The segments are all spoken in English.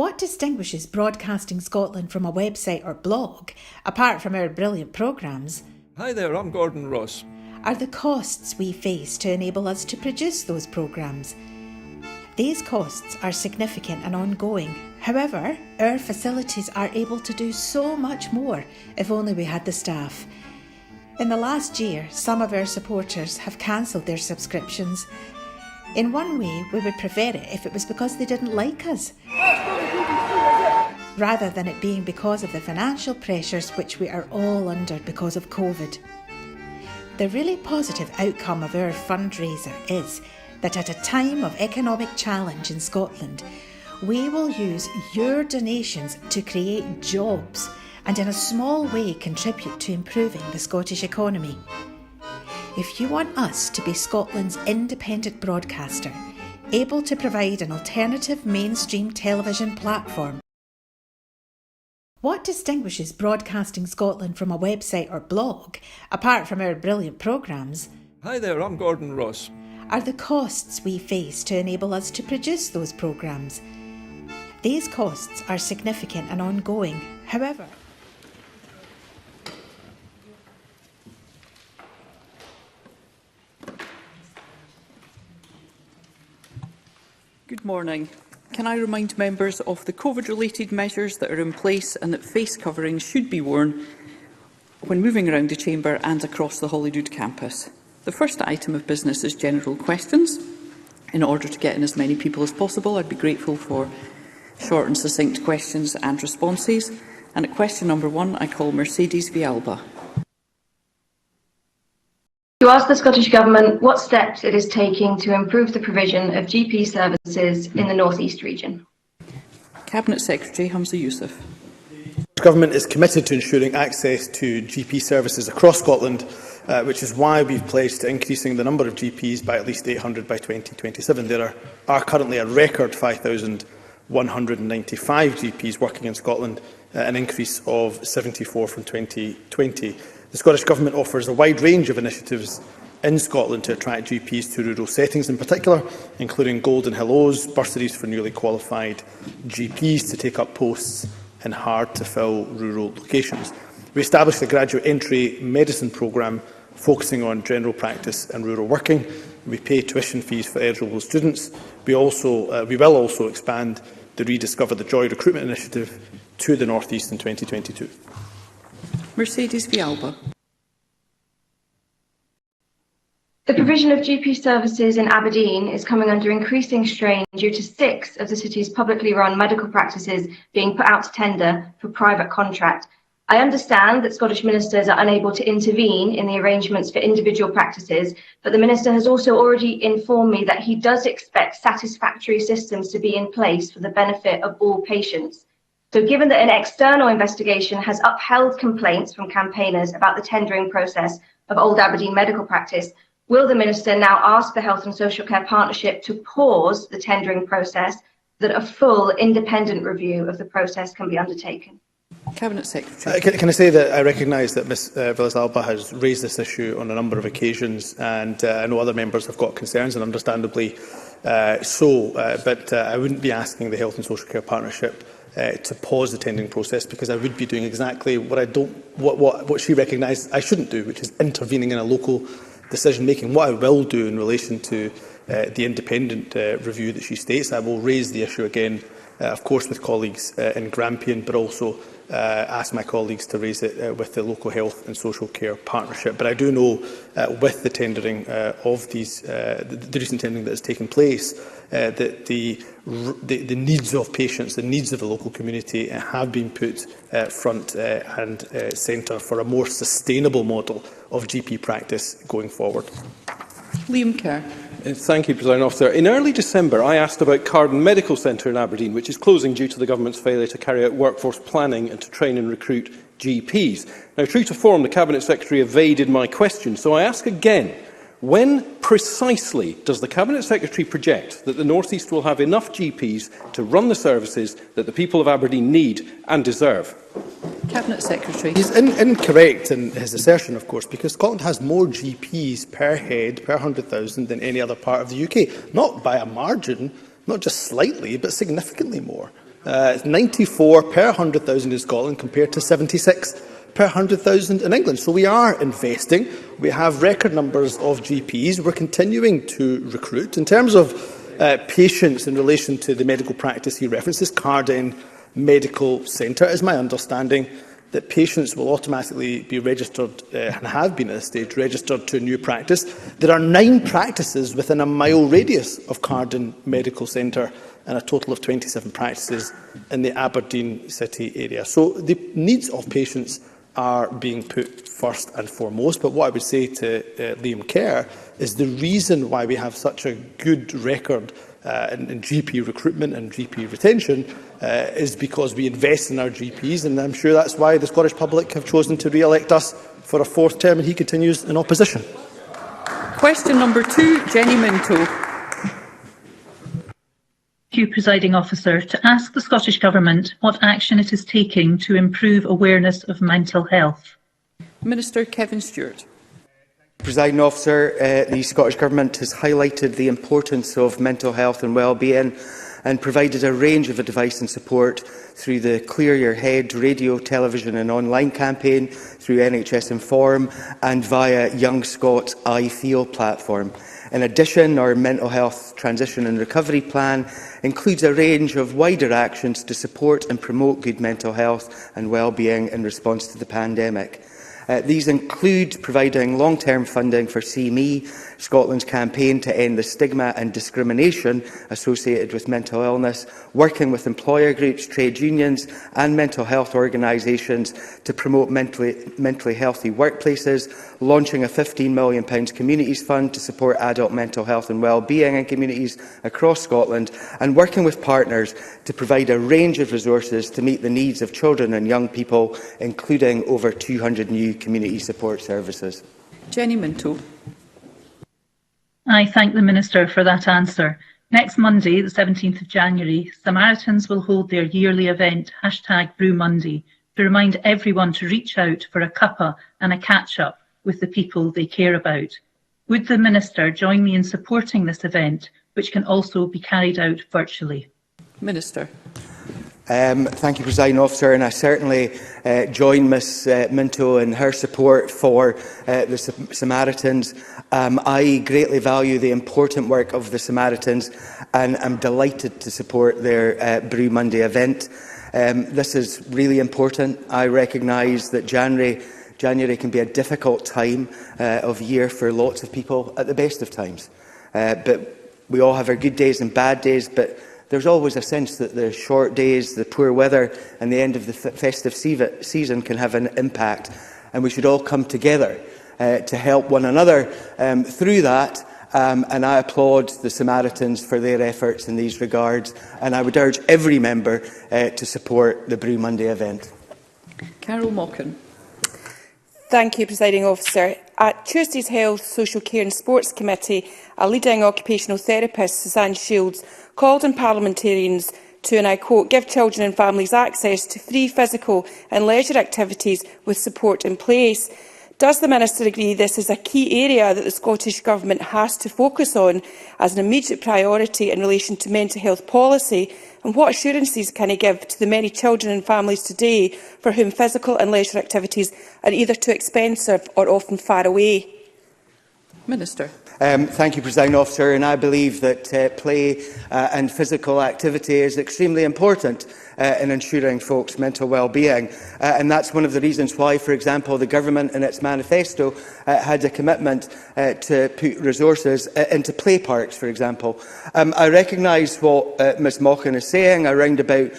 What distinguishes Broadcasting Scotland from a website or blog, apart from our brilliant programmes? Hi there, I'm Gordon Ross. Are the costs we face to enable us to produce those programmes. These costs are significant and ongoing. However, our facilities are able to do so much more if only we had the staff. In the last year, some of our supporters have cancelled their subscriptions. In one way, we would prefer it if it was because they didn't like us, rather than it being because of the financial pressures which we are all under because of COVID. The really positive outcome of our fundraiser is that at a time of economic challenge in Scotland, we will use your donations to create jobs and in a small way contribute to improving the Scottish economy. If you want us to be Scotland's independent broadcaster, able to provide an alternative mainstream television platform. What distinguishes Broadcasting Scotland from a website or blog, apart from our brilliant programmes? Hi there, I'm Gordon Ross. Are the costs we face to enable us to produce those programmes. These costs are significant and ongoing. However, Good morning. Can I remind members of the COVID-related measures that are in place and that face coverings should be worn when moving around the Chamber and across the Holyrood campus? The first item of business is general questions. In order to get in as many people as possible, I'd be grateful for short and succinct questions and responses. And at question number 1, I call Mercedes Villalba. To ask the Scottish Government what steps it is taking to improve the provision of GP services in the North East region. Cabinet Secretary Hamza Youssef. The Government is committed to ensuring access to GP services across Scotland, which is why we've pledged to increasing the number of GPs by at least 800 by 2027. There are currently a record 5,195 GPs working in Scotland, an increase of 74 from 2020. The Scottish Government offers a wide range of initiatives in Scotland to attract GPs to rural settings in particular, including Golden Hellos, bursaries for newly qualified GPs to take up posts in hard-to-fill rural locations. We established a graduate entry medicine programme focusing on general practice and rural working. We pay tuition fees for eligible students. We will also expand the Rediscover the Joy recruitment initiative to the North East in 2022. Mercedes Villalba. The provision of GP services in Aberdeen is coming under increasing strain due to 6 of the city's publicly run medical practices being put out to tender for private contract. I understand that Scottish ministers are unable to intervene in the arrangements for individual practices, but the minister has also already informed me that he does expect satisfactory systems to be in place for the benefit of all patients. So given that an external investigation has upheld complaints from campaigners about the tendering process of Old Aberdeen medical practice, will the minister now ask the Health and Social Care Partnership to pause the tendering process so that a full independent review of the process can be undertaken? Cabinet Secretary. Can I say that I recognise that Ms Villalba has raised this issue on a number of occasions, and I know other members have got concerns, and understandably so, but I wouldn't be asking the Health and Social Care Partnership to pause the tendering process, because I would be doing exactly what she recognised I shouldn't do, which is intervening in a local decision making. What I will do in relation to the independent review that she states, I will raise the issue again, of course, with colleagues in Grampian, but also ask my colleagues to raise it with the local Health and Social Care Partnership. But I do know, with the tendering of these, the recent tendering that has taken place, that the needs of patients, the needs of the local community have been put front and centre for a more sustainable model of GP practice going forward. Liam Kerr. Thank you, President Officer. In early December, I asked about Carden Medical Centre in Aberdeen, which is closing due to the Government's failure to carry out workforce planning and to train and recruit GPs. Now, true to form, the Cabinet Secretary evaded my question, so I ask again, when precisely does the Cabinet Secretary project that the North East will have enough GPs to run the services that the people of Aberdeen need and deserve? Cabinet Secretary. He's incorrect in his assertion, of course, because Scotland has more GPs per head, per 100,000, than any other part of the UK. Not by a margin, not just slightly, but significantly more. It's 94 per 100,000 in Scotland compared to 76 per 100,000 in England. So we are investing. We have record numbers of GPs. We're continuing to recruit. In terms of patients in relation to the medical practice he references, Carden Medical Centre, it is my understanding that patients will automatically be registered, and have been at this stage, registered to a new practice. There are 9 practices within a mile radius of Carden Medical Centre and a total of 27 practices in the Aberdeen city area. So the needs of patients are being put first and foremost. But what I would say to Liam Kerr is the reason why we have such a good record in GP recruitment and GP retention is because we invest in our GPs, and I'm sure that's why the Scottish public have chosen to re-elect us for a 4th term and he continues in opposition. Question number 2, Jenni Minto. Thank you, Presiding Officer. To ask the Scottish Government what action it is taking to improve awareness of mental health. Minister Kevin Stewart. Presiding Officer, the Scottish Government has highlighted the importance of mental health and wellbeing and provided a range of advice and support through the Clear Your Head radio, television and online campaign, through NHS Inform and via Young Scots I Feel platform. In addition, our mental health transition and recovery plan includes a range of wider actions to support and promote good mental health and wellbeing in response to the pandemic. These include providing long-term funding for See Me, Scotland's campaign to end the stigma and discrimination associated with mental illness, working with employer groups, trade unions and mental health organisations to promote mentally healthy workplaces, launching a £15 million communities fund to support adult mental health and wellbeing in communities across Scotland, and working with partners to provide a range of resources to meet the needs of children and young people, including over 200 new community support services. Jenni Minto. I thank the Minister for that answer. Next Monday, the 17th of January, Samaritans will hold their yearly event, #BrewMonday, to remind everyone to reach out for a cuppa and a catch-up with the people they care about. Would the Minister join me in supporting this event, which can also be carried out virtually? Minister. Thank you, Presiding Officer, and I certainly join Ms Minto in her support for the Samaritans. I greatly value the important work of the Samaritans and I'm delighted to support their Brew Monday event. This is really important. I recognise that January can be a difficult time of year for lots of people at the best of times. But we all have our good days and bad days, but there's always a sense that the short days, the poor weather and the end of the festive season can have an impact, and we should all come together to help one another through that. And I applaud the Samaritans for their efforts in these regards, and I would urge every member to support the Brew Monday event. Carol Mockin. Thank you, Presiding Officer. At Tuesday's Health, Social Care and Sports Committee, a leading occupational therapist, Suzanne Shields, called on parliamentarians to, and I quote, give children and families access to free physical and leisure activities with support in place. Does the Minister agree this is a key area that the Scottish Government has to focus on as an immediate priority in relation to mental health policy? And what assurances can he give to the many children and families today for whom physical and leisure activities are either too expensive or often far away? Minister. Thank you, Presiding Officer, and I believe that play and physical activity is extremely important in ensuring folks' mental well-being. And that's one of the reasons why, for example, the Government in its manifesto had a commitment to put resources into play parks, for example. I recognise what Ms Mockin is saying around about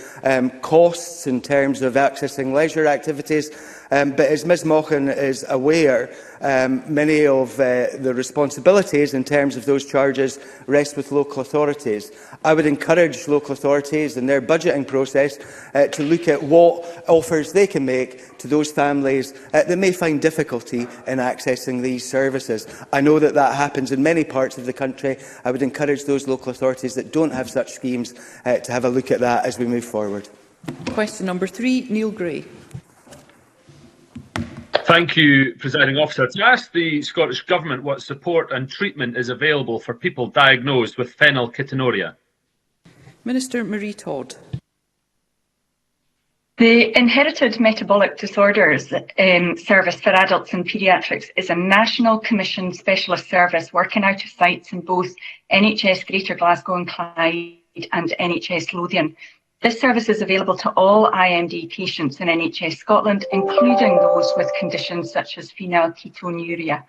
costs in terms of accessing leisure activities. But as Ms Mockin is aware, many of the responsibilities in terms of those charges rest with local authorities. I would encourage local authorities in their budgeting process to look at what offers they can make to those families that may find difficulty in accessing these services. I know that that happens in many parts of the country. I would encourage those local authorities that don't have such schemes to have a look at that as we move forward. Question number 3, Neil Gray. Thank you, Presiding Officer. To ask the Scottish Government what support and treatment is available for people diagnosed with phenylketonuria. Minister Marie Todd. The Inherited Metabolic Disorders Service for Adults and Paediatrics is a national commissioned specialist service working out of sites in both NHS Greater Glasgow and Clyde and NHS Lothian. This service is available to all IMD patients in NHS Scotland, including those with conditions such as phenylketonuria.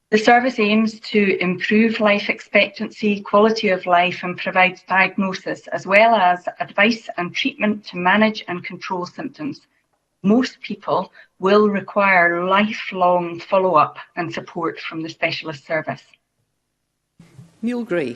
The service aims to improve life expectancy, quality of life, and provides diagnosis as well as advice and treatment to manage and control symptoms. Most people will require lifelong follow-up and support from the specialist service. Neil Gray.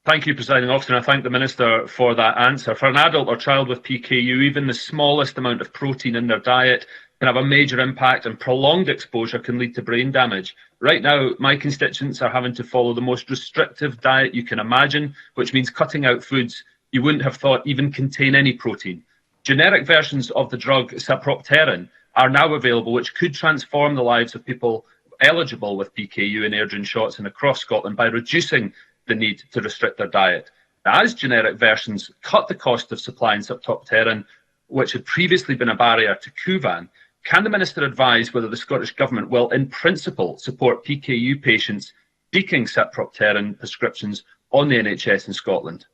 Thank you, Presiding Officer, and I thank the Minister for that answer. For an adult or child with PKU, even the smallest amount of protein in their diet can have a major impact, and prolonged exposure can lead to brain damage. Right now, my constituents are having to follow the most restrictive diet you can imagine, which means cutting out foods you wouldn't have thought even contain any protein. Generic versions of the drug sapropterin are now available, which could transform the lives of people eligible with PKU and Airdrie shots and across Scotland by reducing the need to restrict their diet. Now, as generic versions cut the cost of supplying sapropterin, which had previously been a barrier to Kuvan, can the Minister advise whether the Scottish Government will, in principle, support PKU patients seeking sapropterin prescriptions on the NHS in Scotland?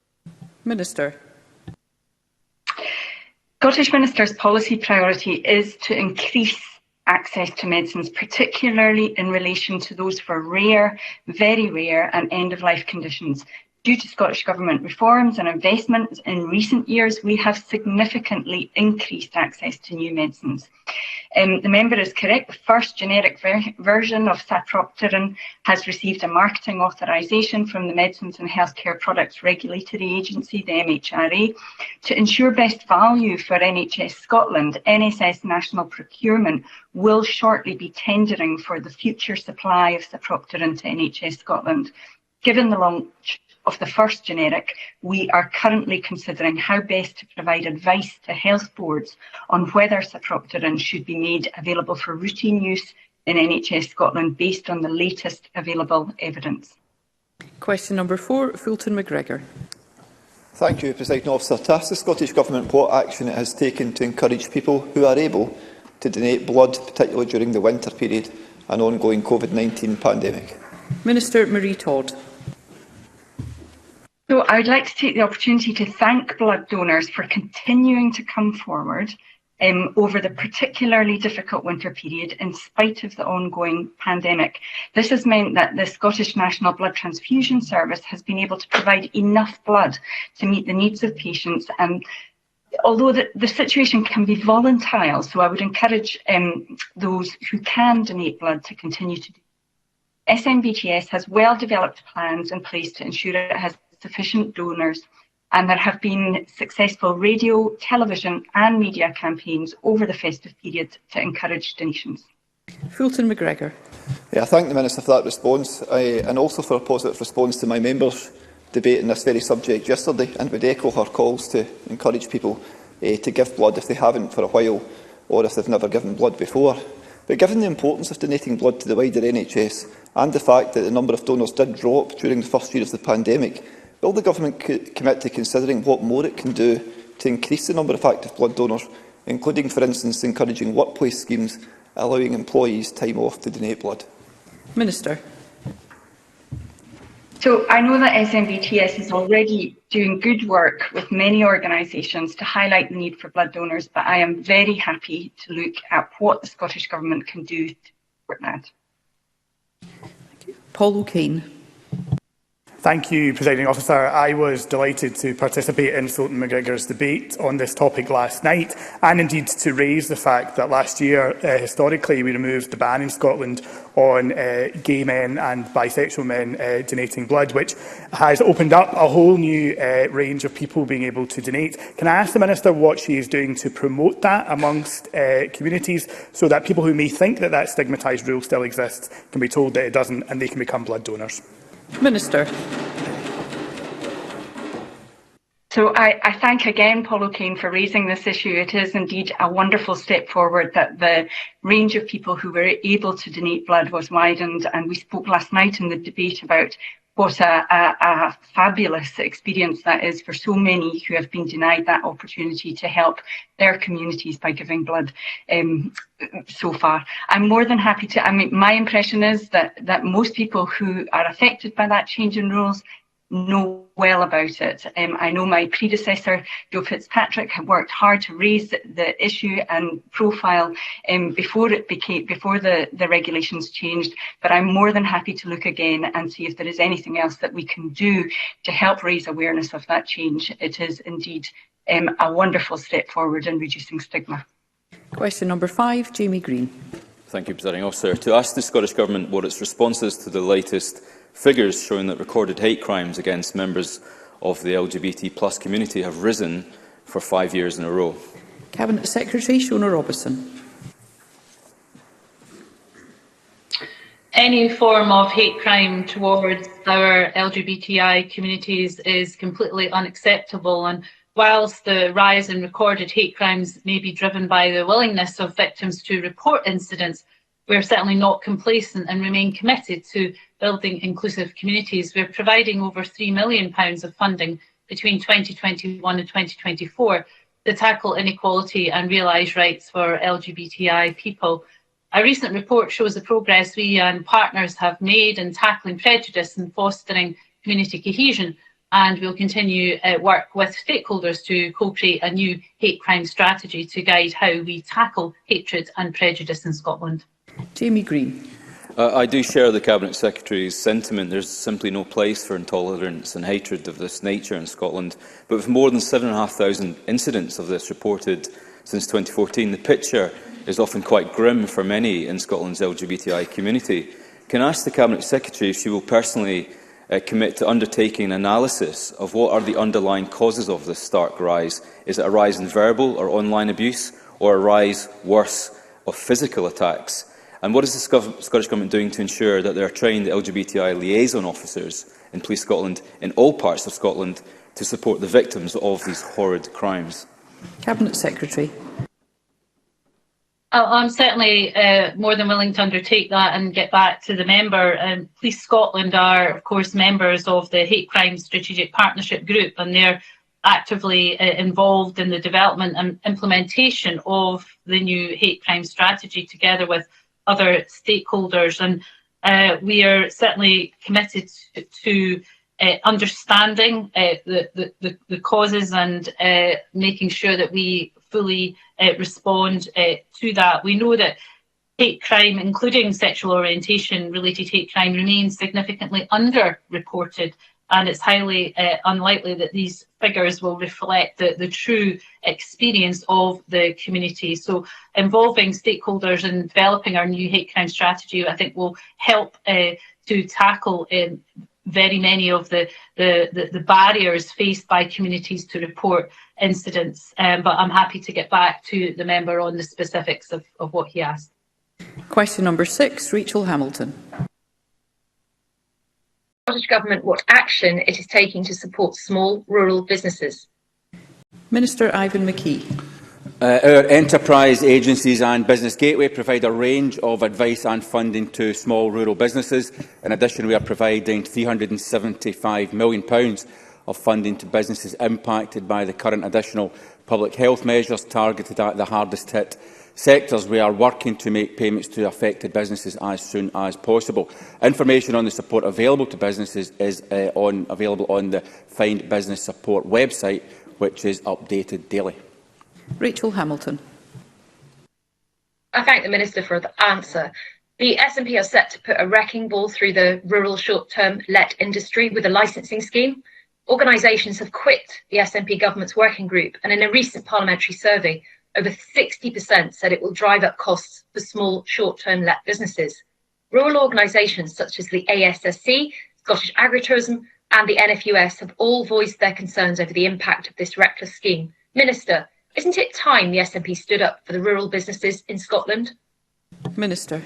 Minister. Scottish Minister's policy priority is to increase access to medicines, particularly in relation to those for rare, very rare and end-of-life conditions. Due to Scottish Government reforms and investments in recent years, we have significantly increased access to new medicines. The member is correct. The first generic version of sapropterin has received a marketing authorisation from the Medicines and Healthcare Products Regulatory Agency, the MHRA. To ensure best value for NHS Scotland, NSS National Procurement will shortly be tendering for the future supply of sapropterin to NHS Scotland. Given the launch of the first generic, we are currently considering how best to provide advice to health boards on whether sapropterin should be made available for routine use in NHS Scotland based on the latest available evidence. Question number 4, Fulton MacGregor. Thank you, Presiding Officer. To ask the Scottish Government what action it has taken to encourage people who are able to donate blood, particularly during the winter period and ongoing COVID-19 pandemic. Minister Marie Todd. So I would like to take the opportunity to thank blood donors for continuing to come forward over the particularly difficult winter period in spite of the ongoing pandemic. This has meant that the Scottish National Blood Transfusion Service has been able to provide enough blood to meet the needs of patients, and although the situation can be volatile, so I would encourage those who can donate blood to continue to do. SNBTS has well-developed plans in place to ensure it has sufficient donors, and there have been successful radio, television and media campaigns over the festive period to encourage donations. Fulton MacGregor. I thank the Minister for that response and also for a positive response to my members' debate on this very subject yesterday, and would echo her calls to encourage people to give blood if they haven't for a while or if they've never given blood before. But given the importance of donating blood to the wider NHS and the fact that the number of donors did drop during the first year of the pandemic, will the Government commit to considering what more it can do to increase the number of active blood donors, including, for instance, encouraging workplace schemes allowing employees time off to donate blood? Minister. So I know that SNBTS is already doing good work with many organisations to highlight the need for blood donors, but I am very happy to look at what the Scottish Government can do to support that. Thank you. Paul O'Kane. Thank you, Presiding Officer. I was delighted to participate in Fulton MacGregor's debate on this topic last night, and indeed to raise the fact that last year, historically, we removed the ban in Scotland on gay men and bisexual men donating blood, which has opened up a whole new range of people being able to donate. Can I ask the Minister what she is doing to promote that amongst communities, so that people who may think that that stigmatised rule still exists can be told that it doesn't and they can become blood donors? Minister. So I thank again Paul O'Kane for raising this issue. It is indeed a wonderful step forward that the range of people who were able to donate blood was widened, and we spoke last night in the debate about what a fabulous experience that is for so many who have been denied that opportunity to help their communities by giving blood so far. I'm more than happy to, my impression is that most people who are affected by that change in rules know well about it. I know my predecessor, Joe Fitzpatrick, had worked hard to raise the issue and profile before the regulations changed, but I'm more than happy to look again and see if there is anything else that we can do to help raise awareness of that change. It is indeed a wonderful step forward in reducing stigma. Question number 5, Jamie Greene. Thank you, Presiding Officer. To ask the Scottish Government what its response is to the latest figures showing that recorded hate crimes against members of the LGBT+ community have risen for 5 years in a row. Cabinet Secretary Shona Robertson. Any form of hate crime towards our LGBTI communities is completely unacceptable, and whilst the rise in recorded hate crimes may be driven by the willingness of victims to report incidents, we're certainly not complacent and remain committed to building inclusive communities. We're providing over £3 million of funding between 2021 and 2024 to tackle inequality and realise rights for LGBTI people. A recent report shows the progress we and partners have made in tackling prejudice and fostering community cohesion, and we'll continue work with stakeholders to co-create a new hate crime strategy to guide how we tackle hatred and prejudice in Scotland. Jamie Greene. I do share the Cabinet Secretary's sentiment. There's simply no place for intolerance and hatred of this nature in Scotland. But with more than 7,500 incidents of this reported since 2014, the picture is often quite grim for many in Scotland's LGBTI community. Can I ask the Cabinet Secretary if she will personally commit to undertaking an analysis of what are the underlying causes of this stark rise? Is it a rise in verbal or online abuse, or a rise, worse, of physical attacks? And what is the Scottish Government doing to ensure that there are trained LGBTI liaison officers in Police Scotland in all parts of Scotland to support the victims of these horrid crimes? Cabinet Secretary. I'm certainly more than willing to undertake that and get back to the member. Police Scotland are, of course, members of the Hate Crime Strategic Partnership Group, and they're actively involved in the development and implementation of the new hate crime strategy together with other stakeholders. And we are certainly committed to understanding the causes and making sure that we fully respond to that. We know that hate crime, including sexual orientation related hate crime, remains significantly underreported, and it's highly unlikely that these figures will reflect the true experience of the community. So involving stakeholders in developing our new hate crime strategy, I think, will help to tackle very many of the barriers faced by communities to report incidents. But I'm happy to get back to the member on the specifics of what he asked. Question number 6, Rachael Hamilton. Scottish Government what action it is taking to support small rural businesses. Minister Ivan McKee. Our enterprise agencies and Business Gateway provide a range of advice and funding to small rural businesses. In addition, we are providing £375 million of funding to businesses impacted by the current additional public health measures targeted at the hardest hit sectors. We are working to make payments to affected businesses as soon as possible. Information on the support available to businesses is available on the Find Business Support website, which is updated daily. Rachael Hamilton. I thank the Minister for the answer. The SNP are set to put a wrecking ball through the rural short-term let industry with a licensing scheme. Organisations have quit the SNP government's working group, and in a recent parliamentary survey, over 60% said it will drive up costs for small short-term let businesses. Rural organisations such as the ASSC, Scottish Agritourism and the NFUS have all voiced their concerns over the impact of this reckless scheme. Minister, isn't it time the SNP stood up for the rural businesses in Scotland? Minister.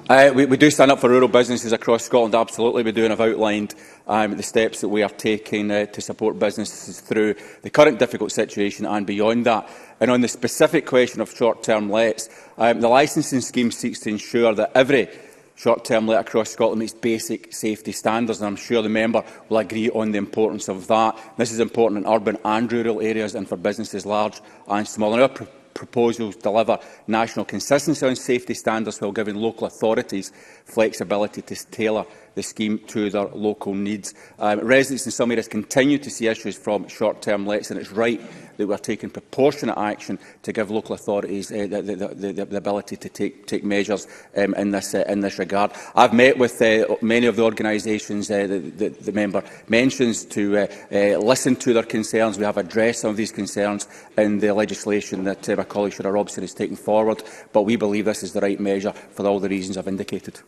We do stand up for rural businesses across Scotland, absolutely. We do, and I've outlined the steps that we are taking to support businesses through the current difficult situation and beyond that. And on the specific question of short-term lets, the licensing scheme seeks to ensure that every Short-term let across Scotland meets basic safety standards, and I'm sure the member will agree on the importance of that. This is important in urban and rural areas and for businesses large and small. And our proposals deliver national consistency on safety standards while giving local authorities flexibility to tailor the scheme to their local needs. Residents in some areas continue to see issues from short-term lets, and it's right that we are taking proportionate action to give local authorities the ability to take measures in this regard. I've met with many of the organisations the member mentions to listen to their concerns. We have addressed some of these concerns in the legislation that my colleague Shira Robson is taking forward, but we believe this is the right measure for all the reasons I've indicated.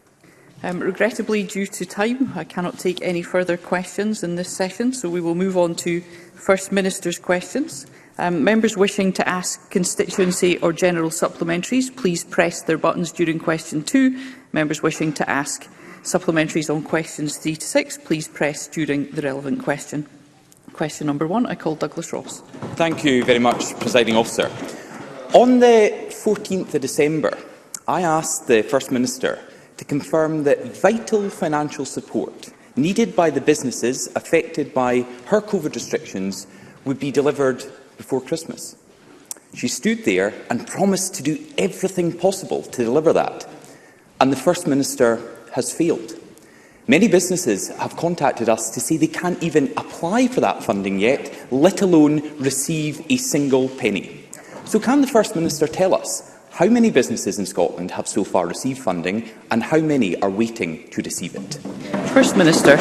Regrettably, due to time, I cannot take any further questions in this session, so we will move on to First Minister's questions. Members wishing to ask constituency or general supplementaries, please press their buttons during question 2. Members wishing to ask supplementaries on questions 3 to 6, please press during the relevant question. Question number 1, I call Douglas Ross. Thank you very much, Presiding Officer. On the 14th of December, I asked the First Minister to confirm that vital financial support needed by the businesses affected by her COVID restrictions would be delivered before Christmas. She stood there and promised to do everything possible to deliver that, and the First Minister has failed. Many businesses have contacted us to say they can't even apply for that funding yet, let alone receive a single penny. So can the First Minister tell us how many businesses in Scotland have so far received funding and how many are waiting to receive it? First Minister.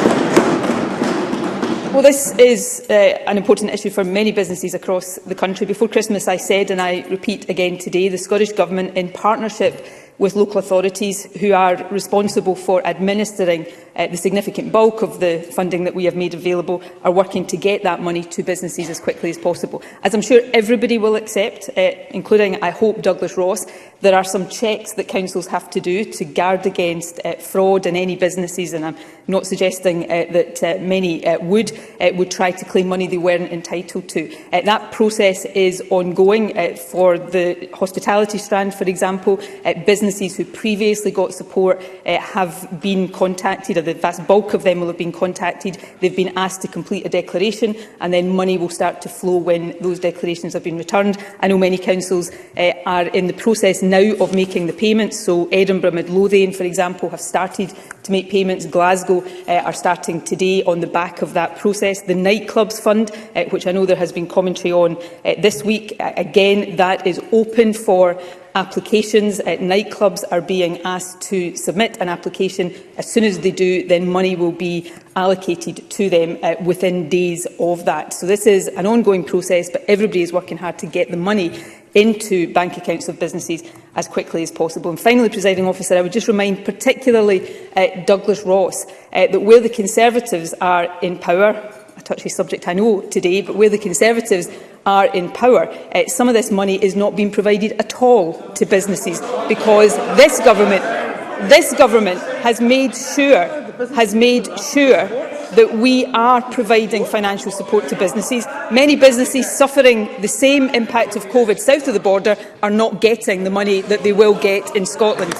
Well, this is an important issue for many businesses across the country. Before Christmas, I said, and I repeat again today, the Scottish Government, in partnership with local authorities who are responsible for administering the significant bulk of the funding that we have made available, are working to get that money to businesses as quickly as possible. As I'm sure everybody will accept, including, I hope, Douglas Ross, there are some checks that councils have to do to guard against fraud in any businesses, and I'm not suggesting that many would try to claim money they weren't entitled to. That process is ongoing for the hospitality strand, for example. Businesses who previously got support have been contacted, or the vast bulk of them will have been contacted. They've been asked to complete a declaration, and then money will start to flow when those declarations have been returned. I know many councils are in the process now of making the payments. So Edinburgh, Midlothian, for example, have started to make payments. Glasgow are starting today on the back of that process. The Nightclubs Fund, which I know there has been commentary on this week, again, that is open for applications. Nightclubs are being asked to submit an application. As soon as they do, then money will be allocated to them within days of that. So this is an ongoing process, but everybody is working hard to get the money into bank accounts of businesses as quickly as possible. And finally, Presiding Officer, I would just remind particularly Douglas Ross that where the Conservatives are in power, a touchy subject I know today, but where the Conservatives are in power, some of this money is not being provided at all to businesses, because this government has made sure that we are providing financial support to businesses. Many businesses suffering the same impact of COVID south of the border are not getting the money that they will get in Scotland.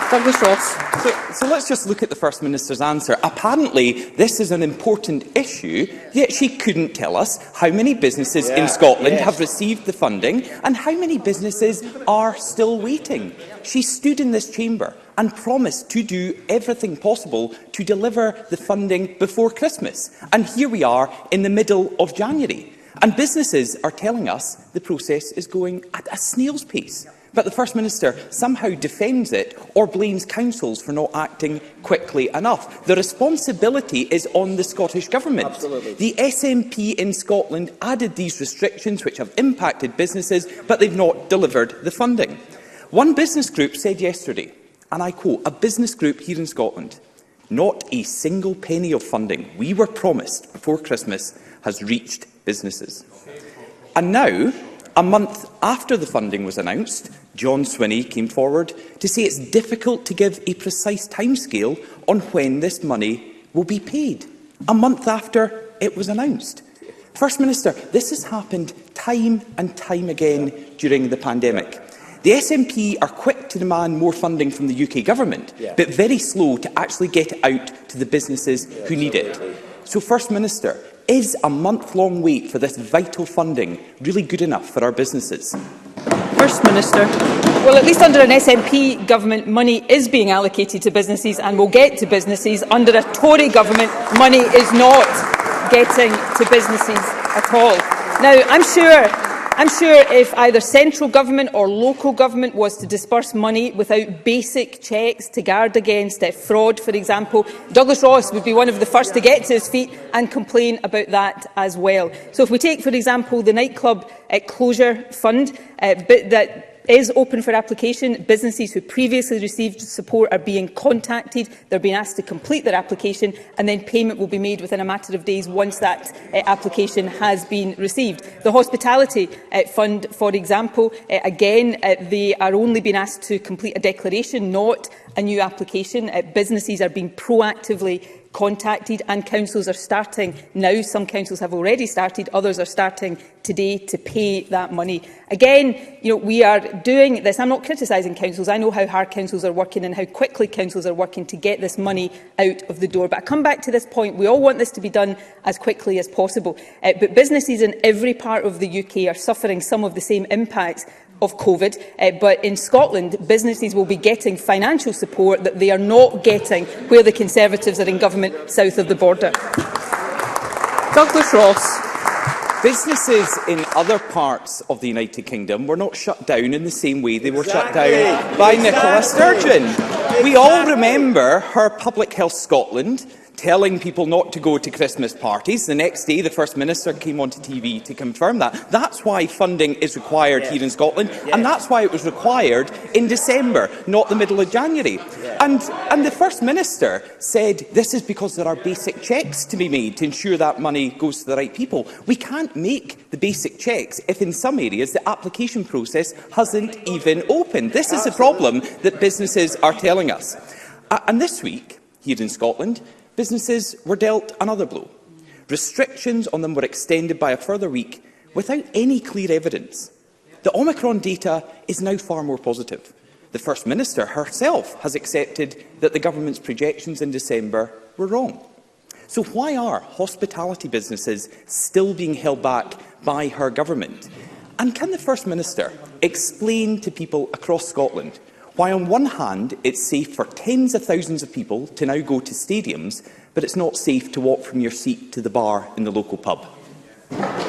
Douglas Ross. So let's just look at the First Minister's answer. Apparently, this is an important issue, yet she couldn't tell us how many businesses in Scotland have received the funding and how many businesses are still waiting. She stood in this chamber and promised to do everything possible to deliver the funding before Christmas. And here we are in the middle of January. And businesses are telling us the process is going at a snail's pace. But the First Minister somehow defends it or blames councils for not acting quickly enough. The responsibility is on the Scottish Government. Absolutely. The SNP in Scotland added these restrictions which have impacted businesses, but they've not delivered the funding. One business group said yesterday, and I quote, a business group here in Scotland, not a single penny of funding we were promised before Christmas has reached businesses. And now, a month after the funding was announced, John Swinney came forward to say it's difficult to give a precise timescale on when this money will be paid, a month after it was announced. First Minister, this has happened time and time again during the pandemic. The SNP are quick to demand more funding from the UK Government, but very slow to actually get it out to the businesses who need it. So, First Minister, is a month-long wait for this vital funding really good enough for our businesses? First Minister. Well, at least under an SNP government, money is being allocated to businesses and will get to businesses. Under a Tory government, money is not getting to businesses at all. Now, I'm sure if either central government or local government was to disburse money without basic checks to guard against fraud, for example, Douglas Ross would be one of the first to get to his feet and complain about that as well. So if we take, for example, the nightclub closure fund that is open for application. Businesses who previously received support are being contacted. They're being asked to complete their application, and then payment will be made within a matter of days once that application has been received. The hospitality fund, for example, again, they are only being asked to complete a declaration, not a new application. Businesses are being proactively contacted, and councils are starting now. Some councils have already started, others are starting today to pay that money. Again, we are doing this. I'm not criticising councils. I know how hard councils are working and how quickly councils are working to get this money out of the door. But I come back to this point. We all want this to be done as quickly as possible. But businesses in every part of the UK are suffering some of the same impacts of COVID, but in Scotland, businesses will be getting financial support that they are not getting where the Conservatives are in government south of the border. Douglas Ross. Businesses in other parts of the United Kingdom were not shut down in the same way they were shut down by Nicola Sturgeon. We all remember her Public Health Scotland telling people not to go to Christmas parties. The next day, the First Minister came onto TV to confirm that. That's why funding is required here in Scotland, and that's why it was required in December, not the middle of January. And the First Minister said this is because there are basic checks to be made to ensure that money goes to the right people. We can't make the basic checks if in some areas the application process hasn't even opened. This is the problem that businesses are telling us. And this week, here in Scotland, businesses were dealt another blow. Restrictions on them were extended by a further week without any clear evidence. The Omicron data is now far more positive. The First Minister herself has accepted that the government's projections in December were wrong. So why are hospitality businesses still being held back by her government? And can the First Minister explain to people across Scotland why on one hand it's safe for tens of thousands of people to now go to stadiums, but it's not safe to walk from your seat to the bar in the local pub?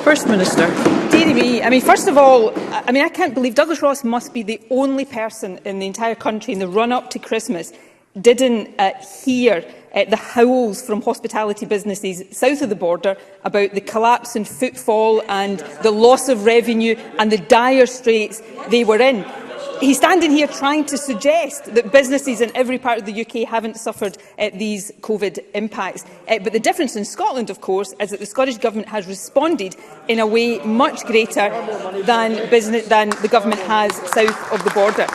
First Minister. Dearie me. First of all, I can't believe Douglas Ross must be the only person in the entire country in the run-up to Christmas didn't hear the howls from hospitality businesses south of the border about the collapse in footfall and the loss of revenue and the dire straits they were in. He's standing here trying to suggest that businesses in every part of the UK haven't suffered these COVID impacts. But the difference in Scotland, of course, is that the Scottish Government has responded in a way much greater than the Government has south of the border.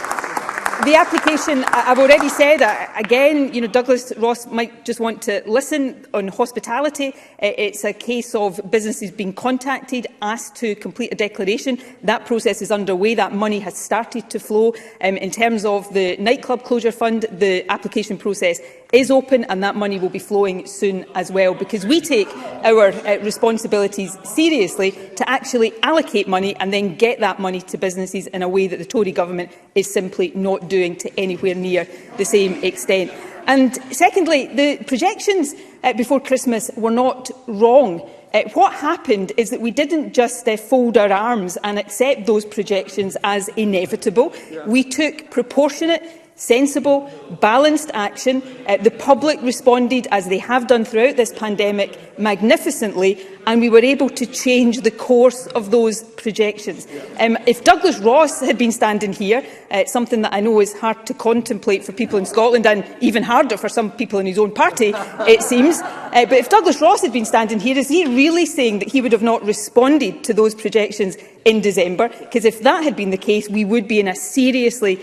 The application, I've already said, again, Douglas Ross might just want to listen on hospitality. It's a case of businesses being contacted, asked to complete a declaration. That process is underway. That money has started to flow. In terms of the nightclub closure fund, the application process is open, and that money will be flowing soon as well, because we take our responsibilities seriously to actually allocate money and then get that money to businesses in a way that the Tory Government is simply not doing to anywhere near the same extent. And secondly, the projections before Christmas were not wrong. What happened is that we didn't just fold our arms and accept those projections as inevitable. We took proportionate, sensible, balanced action. The public responded, as they have done throughout this pandemic, magnificently, and we were able to change the course of those projections. If Douglas Ross had been standing here, something that I know is hard to contemplate for people in Scotland and even harder for some people in his own party, it seems, but if Douglas Ross had been standing here, is he really saying that he would have not responded to those projections in December? Because if that had been the case, we would be in a seriously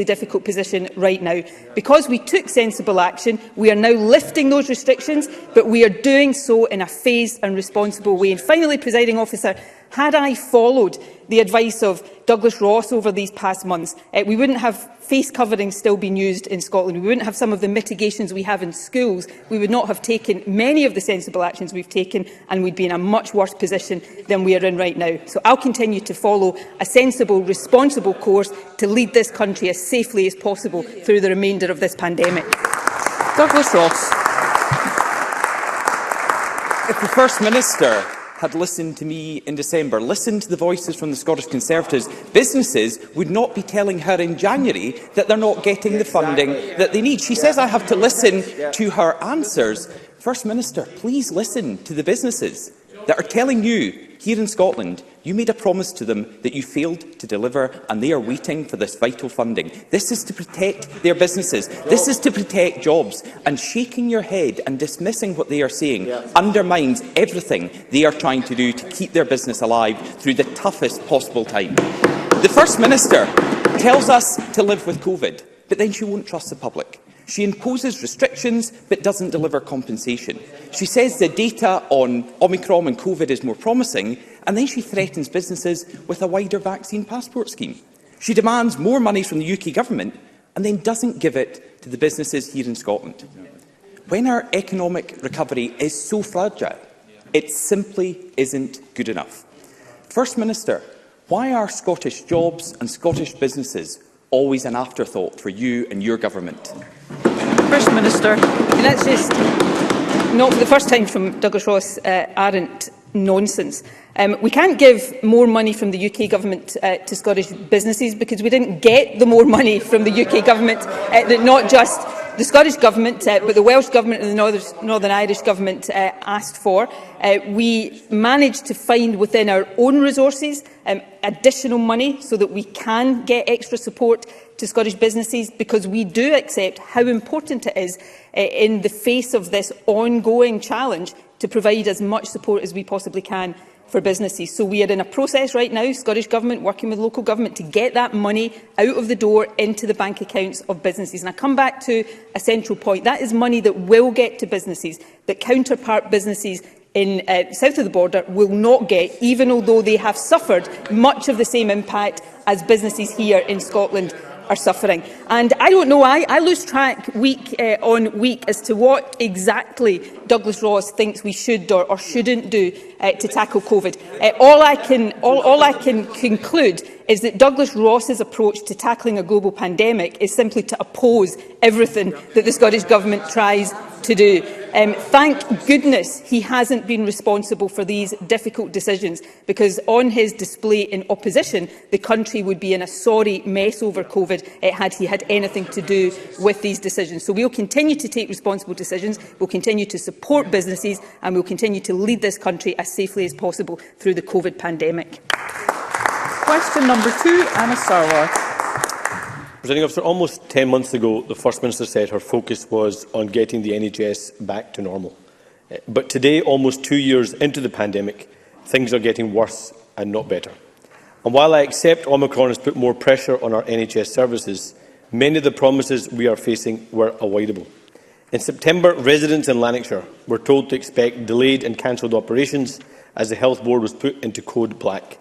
difficult position right now. Because we took sensible action, we are now lifting those restrictions, but we are doing so in a phased and responsible way. And finally, Presiding Officer, Had I followed the advice of Douglas Ross over these past months, we wouldn't have face coverings still being used in Scotland. We wouldn't have some of the mitigations we have in schools. We would not have taken many of the sensible actions we've taken, and we'd be in a much worse position than we are in right now. So I'll continue to follow a sensible, responsible course to lead this country as safely as possible through the remainder of this pandemic. Douglas Ross. If the First Minister had listened to me in December, listened to the voices from the Scottish Conservatives, businesses would not be telling her in January that they're not getting the funding that they need. She says I have to listen to her answers. First Minister, please listen to the businesses that are telling you here in Scotland you made a promise to them that you failed to deliver, and they are waiting for this vital funding. This is to protect their businesses. This is to protect jobs. And shaking your head and dismissing what they are saying undermines everything they are trying to do to keep their business alive through the toughest possible time. The First Minister tells us to live with COVID, but then she won't trust the public. She imposes restrictions but doesn't deliver compensation. She says the data on Omicron and COVID is more promising, and then she threatens businesses with a wider vaccine passport scheme. She demands more money from the UK Government and then doesn't give it to the businesses here in Scotland. When our economic recovery is so fragile, it simply isn't good enough. First Minister, why are Scottish jobs and Scottish businesses always an afterthought for you and your government? First Minister. And that's just not for the first time from Douglas Ross arrant nonsense. We can't give more money from the UK Government to Scottish businesses because we didn't get the more money from the UK Government, that not just the Scottish Government, but the Welsh Government and the Northern Irish Government asked for. We managed to find within our own resources additional money so that we can get extra support to Scottish businesses, because we do accept how important it is in the face of this ongoing challenge to provide as much support as we possibly can for businesses. So we are in a process right now, Scottish Government working with local government, to get that money out of the door into the bank accounts of businesses. And I come back to a central point. That is money that will get to businesses, that counterpart businesses in south of the border will not get, even although they have suffered much of the same impact as businesses here in Scotland are suffering. And I don't know, I lose track week on week as to what exactly Douglas Ross thinks we should or shouldn't do to tackle COVID. All I can conclude is that Douglas Ross's approach to tackling a global pandemic is simply to oppose everything that the Scottish Government tries to do. Thank goodness he hasn't been responsible for these difficult decisions, because on his display in opposition, the country would be in a sorry mess over COVID had he had anything to do with these decisions. So we will continue to take responsible decisions, we will continue to support businesses, and we will continue to lead this country as safely as possible through the COVID pandemic. Question number 2, Anna Sarwar. Presiding Officer, almost 10 months ago, the First Minister said her focus was on getting the NHS back to normal. But today, almost 2 years into the pandemic, things are getting worse and not better. And while I accept Omicron has put more pressure on our NHS services, many of the promises we are facing were avoidable. In September, residents in Lanarkshire were told to expect delayed and cancelled operations as the Health Board was put into code black.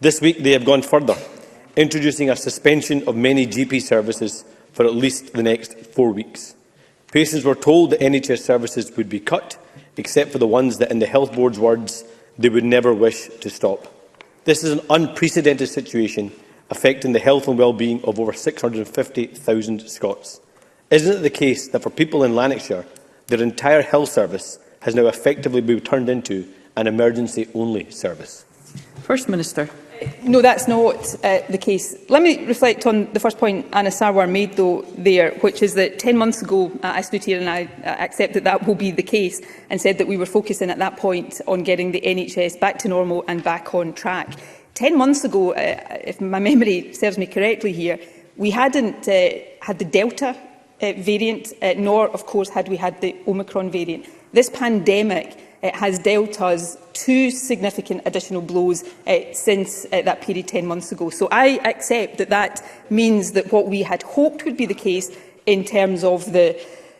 This week, they have gone further, introducing a suspension of many GP services for at least the next 4 weeks. Patients were told that NHS services would be cut, except for the ones that, in the Health Board's words, they would never wish to stop. This is an unprecedented situation affecting the health and well-being of over 650,000 Scots. Isn't it the case that for people in Lanarkshire, their entire health service has now effectively been turned into an emergency-only service? First Minister. No, that's not the case. Let me reflect on the first point Anna Sarwar made, though, there, which is that 10 months ago I stood here and I accept that that will be the case, and said that we were focusing at that point on getting the NHS back to normal and back on track. 10 months ago, if my memory serves me correctly here, we hadn't had the Delta variant, nor, of course, had we had the Omicron variant. This pandemic has dealt us 2 significant additional blows since that period 10 months ago. So I accept that that means that what we had hoped would be the case in terms of the...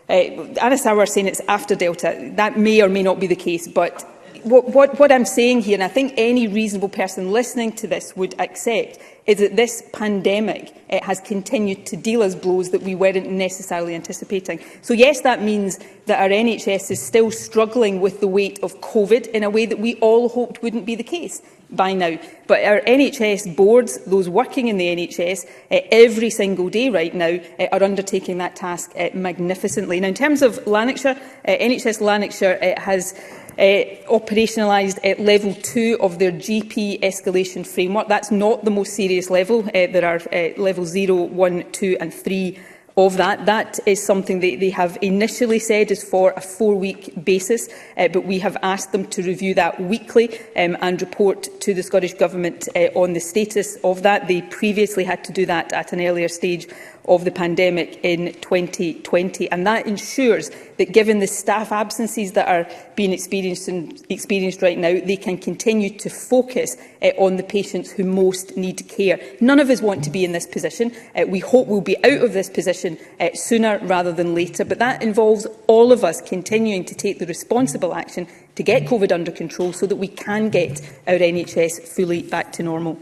Anna Sarwar saying it's after Delta. That may or may not be the case, but what I'm saying here, and I think any reasonable person listening to this would accept, is that this pandemic has continued to deal us blows that we weren't necessarily anticipating. So yes, that means that our NHS is still struggling with the weight of COVID in a way that we all hoped wouldn't be the case by now. But our NHS boards, those working in the NHS, every single day right now, are undertaking that task magnificently. Now, in terms of Lanarkshire, NHS Lanarkshire has operationalised at level 2 of their GP escalation framework. That's not the most serious level. There are level 0, 1, 2 and 3 of that. That is something they have initially said is for a 4-week basis, but we have asked them to review that weekly and report to the Scottish Government on the status of that. They previously had to do that at an earlier stage of the pandemic in 2020, and that ensures that, given the staff absences that are being experienced right now, they can continue to focus on the patients who most need care. None of us want to be in this position. We hope we'll be out of this position sooner rather than later, but that involves all of us continuing to take the responsible action to get COVID under control so that we can get our NHS fully back to normal.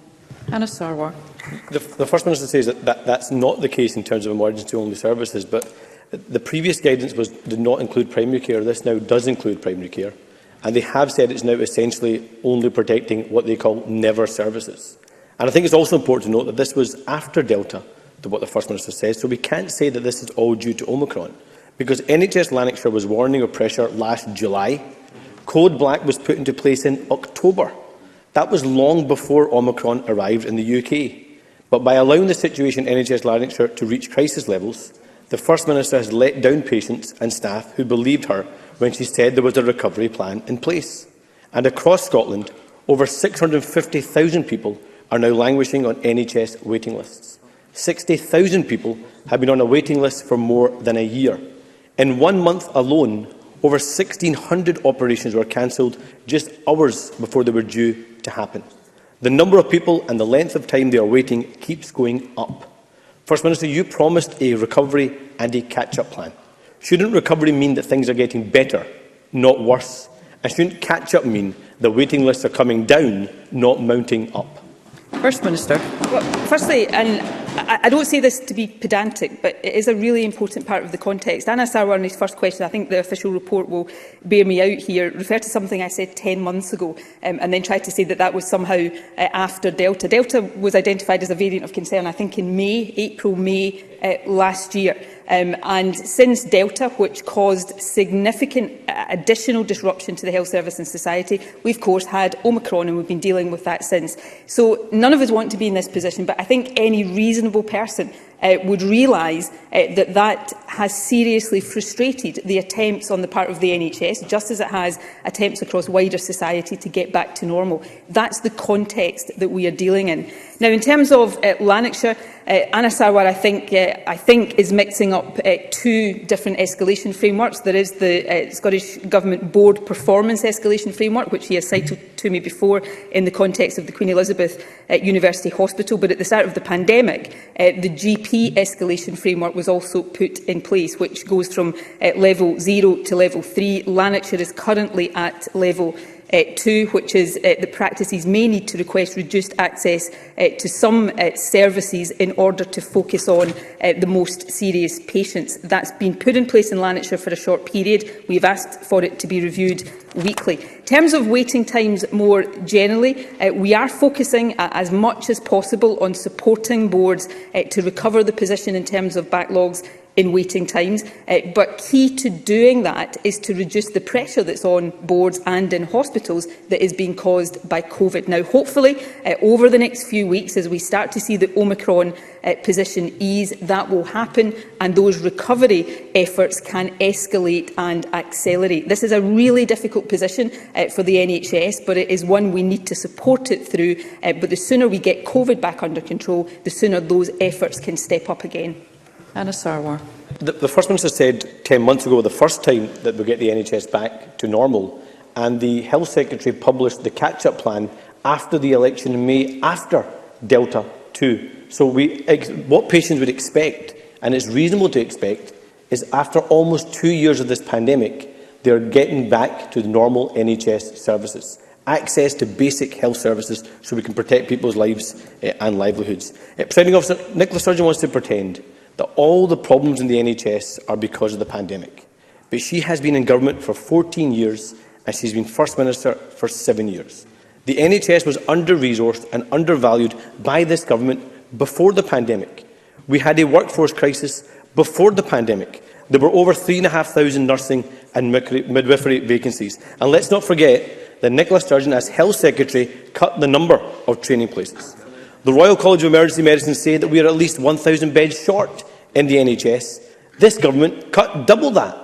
Anna Sarwar. The First Minister says that that's not the case in terms of emergency-only services, but the previous guidance did not include primary care. This now does include primary care, and they have said it's now essentially only protecting what they call never services. And I think it's also important to note that this was after Delta, to what the First Minister says, so we can't say that this is all due to Omicron, because NHS Lanarkshire was warning of pressure last July. Code Black was put into place in October. That was long before Omicron arrived in the UK. But by allowing the situation in NHS Lanarkshire to reach crisis levels, the First Minister has let down patients and staff who believed her when she said there was a recovery plan in place. And across Scotland, over 650,000 people are now languishing on NHS waiting lists. 60,000 people have been on a waiting list for more than a year. In 1 month alone, over 1,600 operations were cancelled just hours before they were due to happen. The number of people and the length of time they are waiting keeps going up. First Minister, you promised a recovery and a catch-up plan. Shouldn't recovery mean that things are getting better, not worse? And shouldn't catch-up mean the waiting lists are coming down, not mounting up? First Minister. Well, firstly, and I don't say this to be pedantic, but it is a really important part of the context. Anna Sarwar's first question, I think the official report will bear me out here, referred to something I said 10 months ago and then tried to say that that was somehow after Delta. Delta was identified as a variant of concern, I think, in April, May last year. And since Delta, which caused significant additional disruption to the health service and society, we've of course had Omicron, and we've been dealing with that since. So none of us want to be in this position, but I think any reasonable person would realise that that has seriously frustrated the attempts on the part of the NHS, just as it has attempts across wider society to get back to normal. That's the context that we are dealing in. Now, in terms of Lanarkshire, Anna Sarwar, I think, is mixing up 2 different escalation frameworks. There is the Scottish Government Board Performance Escalation Framework, which he has cited to me before in the context of the Queen Elizabeth University Hospital. But at the start of the pandemic, the GP escalation framework was also put in place, which goes from level 0 to level 3. Lanarkshire is currently at level 2, which is the practices may need to request reduced access to some services in order to focus on the most serious patients. That's been put in place in Lanarkshire for a short period. We've asked for it to be reviewed weekly. In terms of waiting times more generally, we are focusing as much as possible on supporting boards to recover the position in terms of backlogs in waiting times, but key to doing that is to reduce the pressure that's on boards and in hospitals that is being caused by COVID. Now, hopefully, over the next few weeks, as we start to see the Omicron position ease, that will happen, and those recovery efforts can escalate and accelerate. This is a really difficult position for the NHS, but it is one we need to support it through. But the sooner we get COVID back under control, the sooner those efforts can step up again. Anna Sarwar. The First Minister said 10 months ago, the first time that we'll get the NHS back to normal, and the Health Secretary published the catch-up plan after the election in May, after Delta 2. So what patients would expect, and it's reasonable to expect, is after almost 2 years of this pandemic, they are getting back to the normal NHS services, access to basic health services so we can protect people's lives and livelihoods. Presiding Officer, Nicola Sturgeon wants to pretend that all the problems in the NHS are because of the pandemic. But she has been in government for 14 years and she's been First Minister for 7 years. The NHS was under-resourced and undervalued by this government before the pandemic. We had a workforce crisis before the pandemic. There were over 3,500 nursing and midwifery vacancies. And let's not forget that Nicola Sturgeon, as Health Secretary, cut the number of training places. The Royal College of Emergency Medicine say that we are at least 1,000 beds short in the NHS. This government cut double that.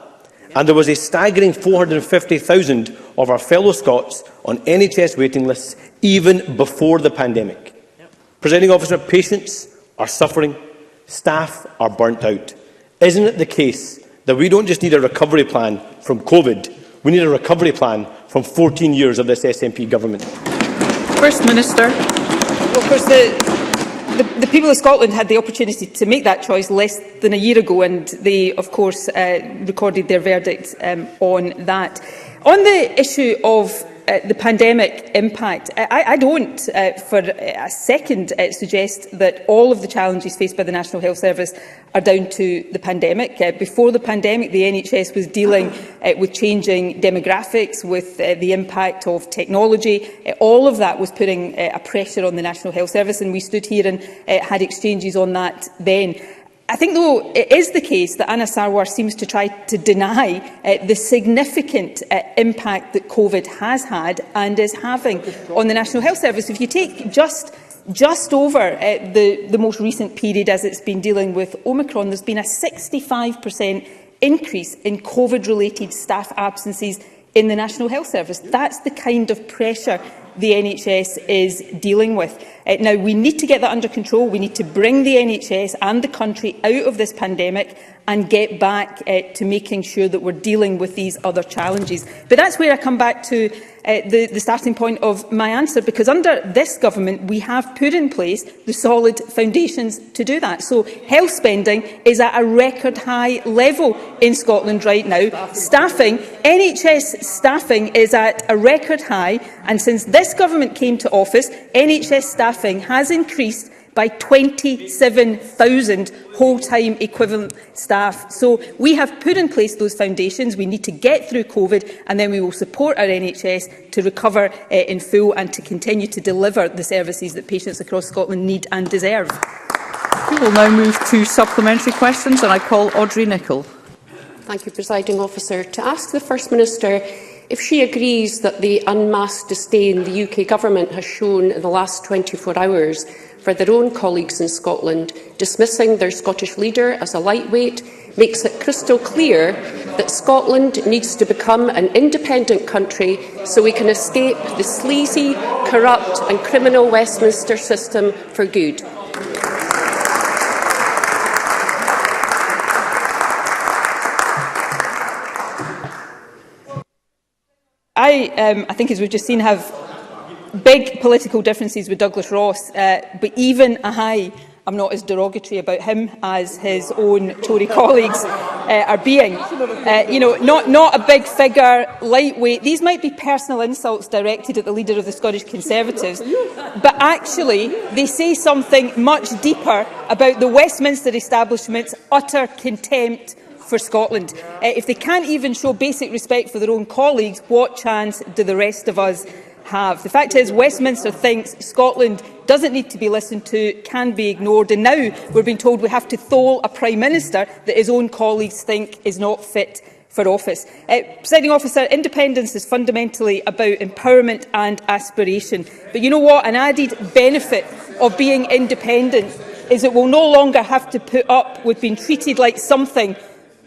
And there was a staggering 450,000 of our fellow Scots on NHS waiting lists even before the pandemic. Presiding Officer, patients are suffering, staff are burnt out. Isn't it the case that we don't just need a recovery plan from COVID, we need a recovery plan from 14 years of this SNP government? First Minister. Well, of course, the people of Scotland had the opportunity to make that choice less than a year ago, and they, of course, recorded their verdict on that. On the issue of the pandemic impact, I don't for a second suggest that all of the challenges faced by the National Health Service are down to the pandemic. Before the pandemic, the NHS was dealing with changing demographics, with the impact of technology. All of that was putting a pressure on the National Health Service, and we stood here and had exchanges on that then. I think, though, it is the case that Anna Sarwar seems to try to deny the significant impact that COVID has had and is having on the National Health Service. If you take just over the most recent period as it's been dealing with Omicron, there's been a 65% increase in COVID-related staff absences in the National Health Service. That's the kind of pressure the NHS is dealing with. Now, we need to get that under control. We need to bring the NHS and the country out of this pandemic and get back to making sure that we're dealing with these other challenges. But that's where I come back to the starting point of my answer, because under this government we have put in place the solid foundations to do that. So health spending is at a record high level in Scotland right now. Staffing, NHS staffing is at a record high, and since this government came to office, NHS staffing has increased by 27,000 whole-time equivalent staff. So we have put in place those foundations. We need to get through COVID, and then we will support our NHS to recover in full and to continue to deliver the services that patients across Scotland need and deserve. We will now move to supplementary questions, and I call Audrey Nicholl. Thank you, Presiding Officer. To ask the First Minister if she agrees that the unmasked disdain the UK Government has shown in the last 24 hours for their own colleagues in Scotland, dismissing their Scottish leader as a lightweight, makes it crystal clear that Scotland needs to become an independent country so we can escape the sleazy, corrupt and criminal Westminster system for good. I think, as we've just seen, have big political differences with Douglas Ross, but even I'm not as derogatory about him as his own Tory colleagues are being. Not a big figure, lightweight. These might be personal insults directed at the leader of the Scottish Conservatives, but actually they say something much deeper about the Westminster establishment's utter contempt for Scotland. If they can't even show basic respect for their own colleagues, what chance do the rest of us have? The fact is, Westminster thinks Scotland doesn't need to be listened to, can be ignored, and now we're being told we have to thole a Prime Minister that his own colleagues think is not fit for office. Presiding Officer, independence is fundamentally about empowerment and aspiration. But you know what? An added benefit of being independent is that we'll no longer have to put up with being treated like something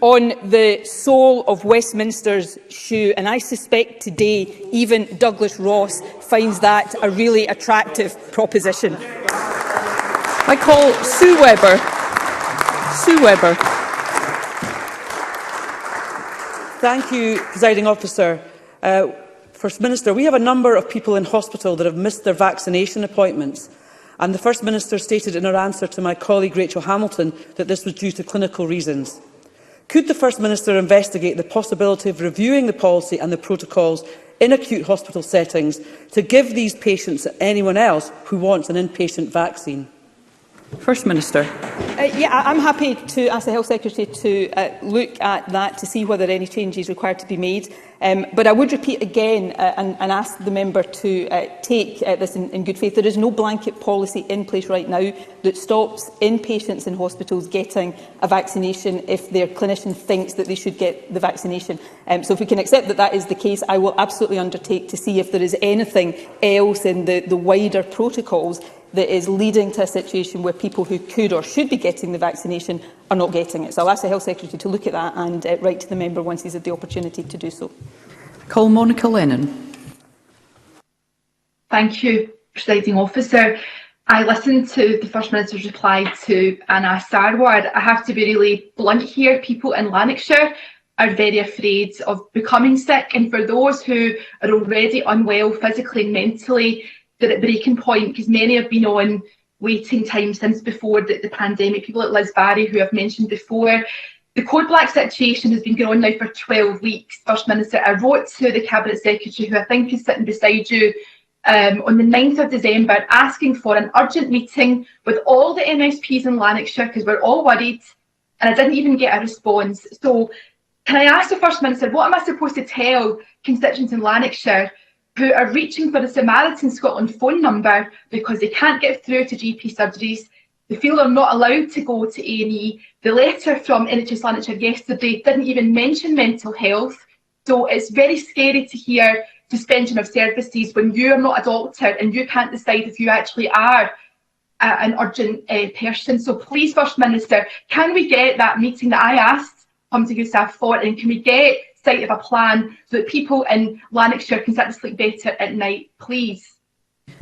on the sole of Westminster's shoe, and I suspect today even Douglas Ross finds that a really attractive proposition. I call Sue Webber. Sue Webber. Thank you, Presiding Officer. First Minister, we have a number of people in hospital that have missed their vaccination appointments, and the First Minister stated in her answer to my colleague Rachael Hamilton that this was due to clinical reasons. Could the First Minister investigate the possibility of reviewing the policy and the protocols in acute hospital settings to give these patients and anyone else who wants an inpatient vaccine? First Minister. I'm happy to ask the Health Secretary to look at that to see whether any change is required to be made. But I would repeat again and ask the member to take this in good faith. There is no blanket policy in place right now that stops inpatients in hospitals getting a vaccination if their clinician thinks that they should get the vaccination. So if we can accept that that is the case, I will absolutely undertake to see if there is anything else in the wider protocols that is leading to a situation where people who could or should be getting the vaccination are not getting it. So I'll ask the Health Secretary to look at that and write to the member once he's had the opportunity to do so. Call Monica Lennon. Thank you, Presiding Officer. I listened to the First Minister's reply to Anna Sarwar. I have to be really blunt here. People in Lanarkshire are very afraid of becoming sick, and for those who are already unwell physically and mentally, they're at breaking point because many have been on waiting time since before the pandemic. People like Liz Barry, who I've mentioned before. The code black situation has been going on now for 12 weeks. First Minister, I wrote to the Cabinet Secretary, who I think is sitting beside you, on the 9th of December, asking for an urgent meeting with all the MSPs in Lanarkshire because we're all worried, and I didn't even get a response. So can I ask the First Minister, what am I supposed to tell constituents in Lanarkshire who are reaching for the Samaritan Scotland phone number because they can't get through to GP surgeries? They feel they're not allowed to go to A&E. The letter from NHS Lanarkshire yesterday didn't even mention mental health. So it's very scary to hear suspension of services when you are not a doctor and you can't decide if you actually are an urgent person. So please, First Minister, can we get that meeting that I asked Humza Yousaf for, and can we get sight of a plan so that people in Lanarkshire can start to sleep better at night, please?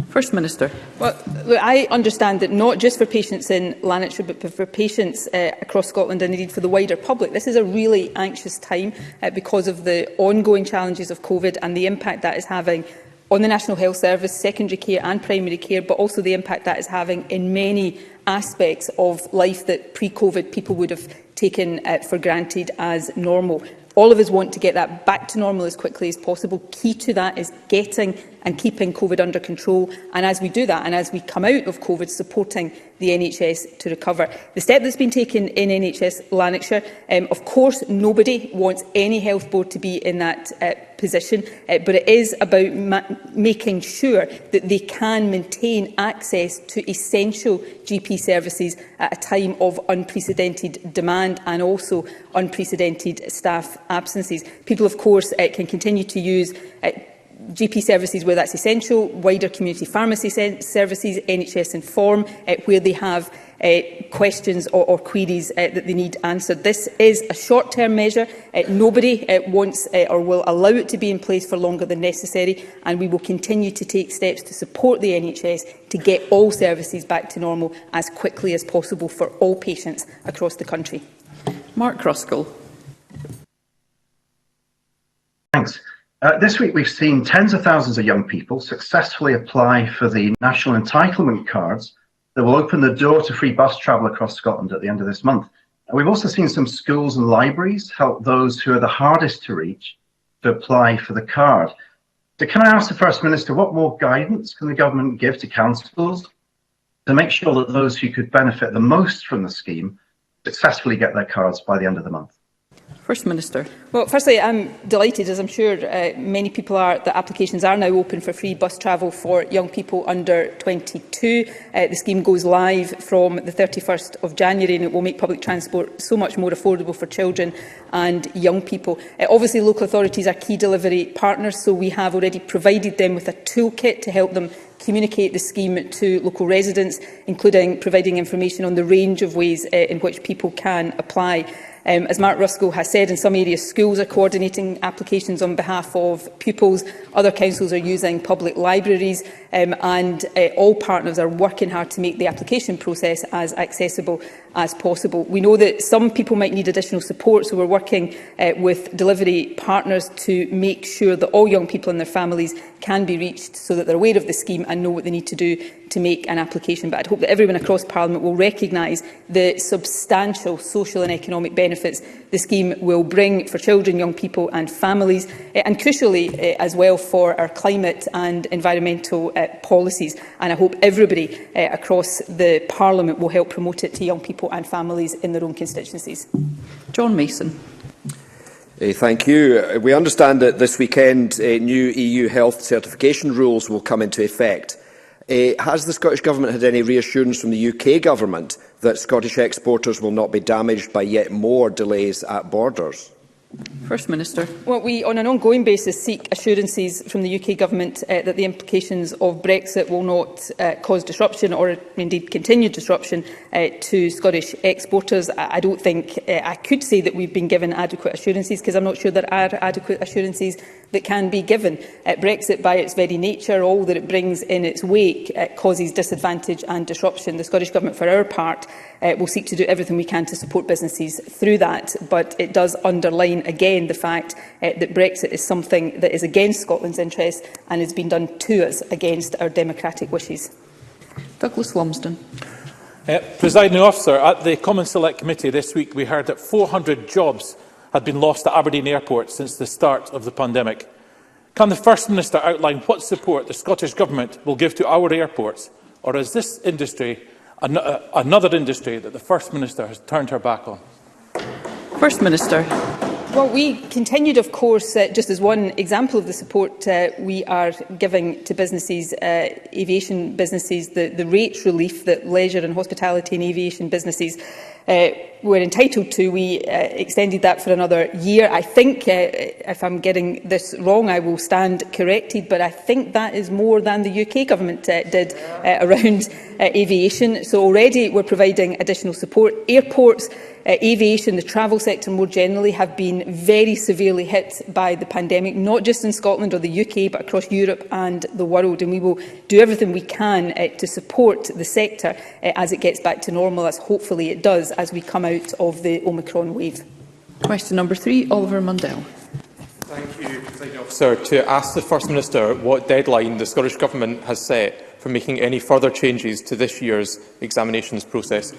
First Minister. Well, look, I understand that not just for patients in Lanarkshire, but for patients across Scotland and indeed for the wider public, this is a really anxious time because of the ongoing challenges of COVID and the impact that is having on the National Health Service, secondary care and primary care, but also the impact that is having in many aspects of life that pre-COVID people would have taken for granted as normal. All of us want to get that back to normal as quickly as possible. Key to that is getting and keeping COVID under control. And as we do that, and as we come out of COVID, supporting the NHS to recover. The step that's been taken in NHS Lanarkshire, of course, nobody wants any health board to be in that position, but it is about making sure that they can maintain access to essential GP services at a time of unprecedented demand and also unprecedented staff absences. People, of course, can continue to use GP services where that's essential, wider community pharmacy services, NHS Inform, where they have questions or queries that they need answered. This is a short-term measure. Nobody wants or will allow it to be in place for longer than necessary, and we will continue to take steps to support the NHS to get all services back to normal as quickly as possible for all patients across the country. Mark Ruskell. Thanks. This week we've seen tens of thousands of young people successfully apply for the national entitlement cards that will open the door to free bus travel across Scotland at the end of this month. And we've also seen some schools and libraries help those who are the hardest to reach to apply for the card. So can I ask the First Minister, what more guidance can the government give to councils to make sure that those who could benefit the most from the scheme successfully get their cards by the end of the month? First Minister. Well, firstly, I'm delighted, as I'm sure many people are, that applications are now open for free bus travel for young people under 22. The scheme goes live from the 31st of January and it will make public transport so much more affordable for children and young people. Obviously, local authorities are key delivery partners, so we have already provided them with a toolkit to help them communicate the scheme to local residents, including providing information on the range of ways in which people can apply. As Mark Ruskell has said, in some areas schools are coordinating applications on behalf of pupils, other councils are using public libraries, and all partners are working hard to make the application process as accessible as possible. We know that some people might need additional support, so we're working with delivery partners to make sure that all young people and their families can be reached so that they're aware of the scheme and know what they need to do to make an application. But I'd hope that everyone across Parliament will recognise the substantial social and economic benefits benefits the scheme will bring for children, young people and families, and crucially as well for our climate and environmental policies. And I hope everybody across the Parliament will help promote it to young people and families in their own constituencies. John Mason. Thank you. We understand that this weekend new EU health certification rules will come into effect. Has the Scottish Government had any reassurance from the UK Government that Scottish exporters will not be damaged by yet more delays at borders? First Minister. Well, we, on an ongoing basis, seek assurances from the UK Government that the implications of Brexit will not cause disruption or indeed continued disruption to Scottish exporters. I don't think I could say that we've been given adequate assurances, because I'm not sure there are adequate assurances that can be given. Brexit, by its very nature, all that it brings in its wake, causes disadvantage and disruption. The Scottish Government, for our part, will seek to do everything we can to support businesses through that, but it does underline again the fact that Brexit is something that is against Scotland's interests and has been done to us against our democratic wishes. Douglas Lumsden. Presiding Officer, at the Common Select Committee this week we heard that 400 jobs had been lost at Aberdeen Airport since the start of the pandemic. Can the First Minister outline what support the Scottish Government will give to our airports, or is this industry another industry that the First Minister has turned her back on? First Minister. Well, we continued, of course, just as one example of the support we are giving to businesses, aviation businesses, the rates relief that leisure and hospitality and aviation businesses were entitled to. We extended that for another year. I think, if I'm getting this wrong, I will stand corrected, but I think that is more than the UK Government did around aviation. So already we're providing additional support. Airports, aviation, the travel sector more generally have been very severely hit by the pandemic, not just in Scotland or the UK, but across Europe and the world. And we will do everything we can to support the sector as it gets back to normal, as hopefully it does as we come out of the Omicron wave. Question number 3, Oliver Mundell. Thank you, Presiding Officer. To ask the First Minister what deadline the Scottish Government has set for making any further changes to this year's examinations process.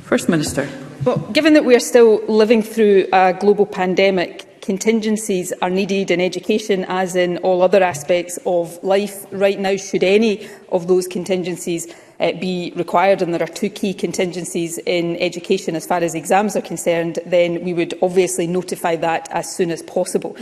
First Minister. Well, given that we are still living through a global pandemic, contingencies are needed in education as in all other aspects of life. Right now, should any of those contingencies be required, and there are 2 key contingencies in education as far as exams are concerned, then we would obviously notify that as soon as possible.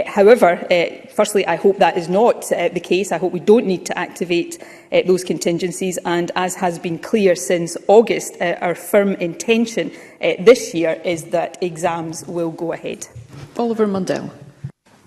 However, firstly, I hope that is not the case. I hope we don't need to activate those contingencies, and as has been clear since August, our firm intention this year is that exams will go ahead. Oliver Mundell.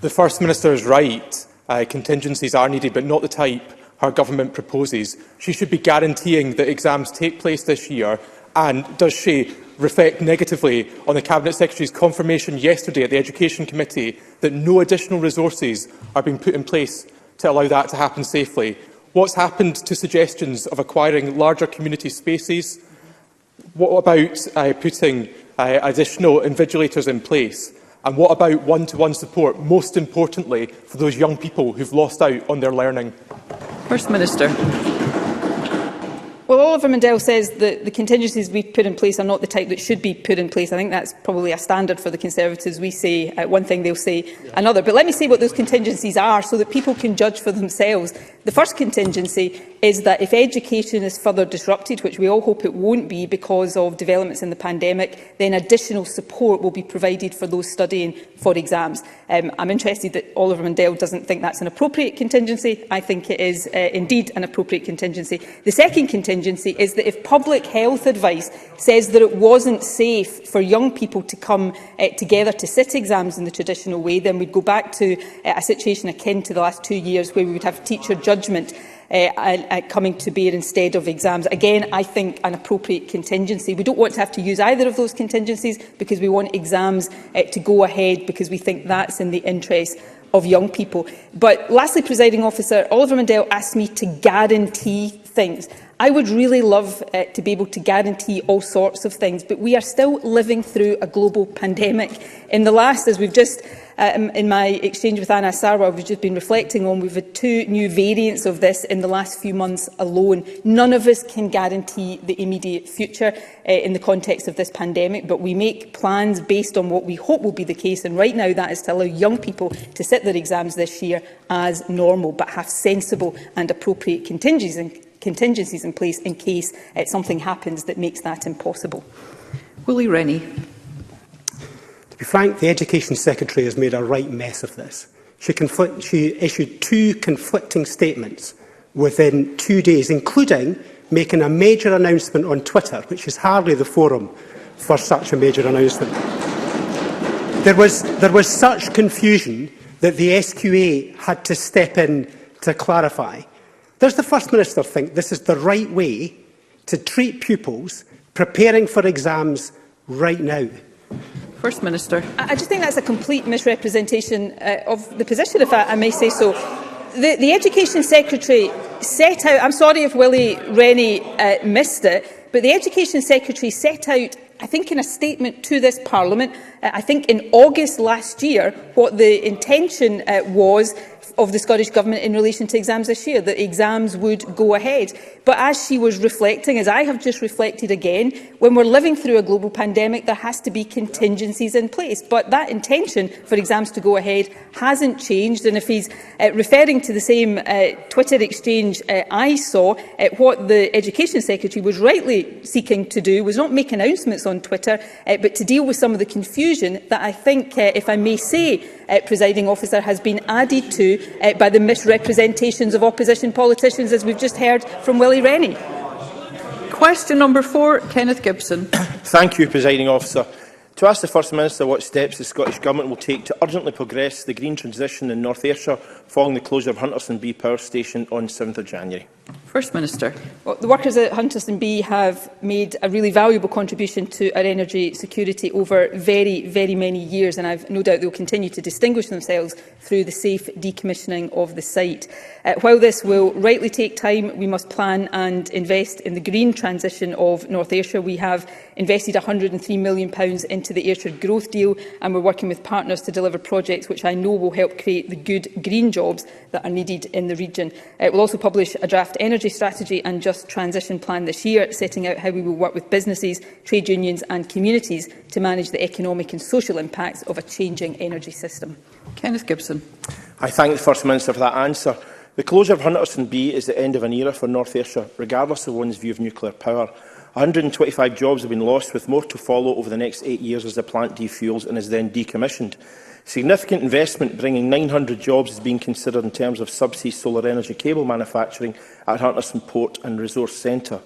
The First Minister is right. Contingencies are needed, but not the type her government proposes. She should be guaranteeing that exams take place this year. And does she reflect negatively on the Cabinet Secretary's confirmation yesterday at the Education Committee that no additional resources are being put in place to allow that to happen safely? What's happened to suggestions of acquiring larger community spaces? What about putting additional invigilators in place? And what about one-to-one support, most importantly, for those young people who've lost out on their learning? First Minister. Well, Oliver Mundell says that the contingencies we've put in place are not the type that should be put in place. I think that's probably a standard for the Conservatives. We say one thing, they'll say another. But let me say what those contingencies are so that people can judge for themselves. The first contingency is that if education is further disrupted, which we all hope it won't be because of developments in the pandemic, then additional support will be provided for those studying for exams. I'm interested that Oliver Mundell doesn't think that's an appropriate contingency. I think it is indeed an appropriate contingency. The second contingency is that if public health advice says that it wasn't safe for young people to come together to sit exams in the traditional way, then we'd go back to a situation akin to the last 2 years where we would have teacher judgment coming to bear instead of exams. Again, I think an appropriate contingency. We don't want to have to use either of those contingencies because we want exams to go ahead because we think that's in the interest of young people. But lastly, Presiding Officer, Oliver Mundell asked me to guarantee things. I would really love to be able to guarantee all sorts of things, but we are still living through a global pandemic. In the last, as we've just, in my exchange with Anna Sarwar, we've just been reflecting on, we've had 2 new variants of this in the last few months alone. None of us can guarantee the immediate future in the context of this pandemic, but we make plans based on what we hope will be the case, and right now that is to allow young people to sit their exams this year as normal, but have sensible and appropriate contingencies in place in case something happens that makes that impossible. Willie Rennie. To be frank, the Education Secretary has made a right mess of this. She issued 2 conflicting statements within 2 days, including making a major announcement on Twitter, which is hardly the forum for such a major announcement. There was such confusion that the SQA had to step in to clarify. Does the First Minister think this is the right way to treat pupils preparing for exams right now? First Minister. I just think that's a complete misrepresentation of the position, if I may say so. The Education Secretary set out, I'm sorry if Willie Rennie missed it, but the Education Secretary set out, I think in a statement to this Parliament, I think in August last year, what the intention was of the Scottish Government in relation to exams this year, that exams would go ahead. But as she was reflecting, as I have just reflected again, when we're living through a global pandemic, there has to be contingencies in place. But that intention for exams to go ahead hasn't changed. And if he's referring to the same Twitter exchange I saw, what the Education Secretary was rightly seeking to do was not make announcements on Twitter, but to deal with some of the confusion that I think, if I may say, Presiding Officer, has been added to by the misrepresentations of opposition politicians, as we've just heard from Willie Rennie. Question number 4, Kenneth Gibson. Thank you, Presiding Officer. To ask the First Minister what steps the Scottish Government will take to urgently progress the green transition in North Ayrshire following the closure of Hunterston B Power Station on 7th of January. First Minister. Well, the workers at Hunterston B have made a really valuable contribution to our energy security over very, very many years, and I've no doubt they will continue to distinguish themselves through the safe decommissioning of the site. While this will rightly take time, we must plan and invest in the green transition of North Ayrshire. We have invested £103 million into the Ayrshire Growth Deal, and we're working with partners to deliver projects which I know will help create the good green jobs that are needed in the region. We'll also publish a draft energy strategy and just transition plan this year, setting out how we will work with businesses, trade unions and communities to manage the economic and social impacts of a changing energy system. Kenneth Gibson. I thank the First Minister for that answer. The closure of Hunterston B is the end of an era for North Ayrshire, regardless of one's view of nuclear power. 125 jobs have been lost, with more to follow over the next 8 years as the plant defuels and is then decommissioned. Significant investment bringing 900 jobs is being considered in terms of subsea solar energy cable manufacturing at Hunterston Port and Resource Centre.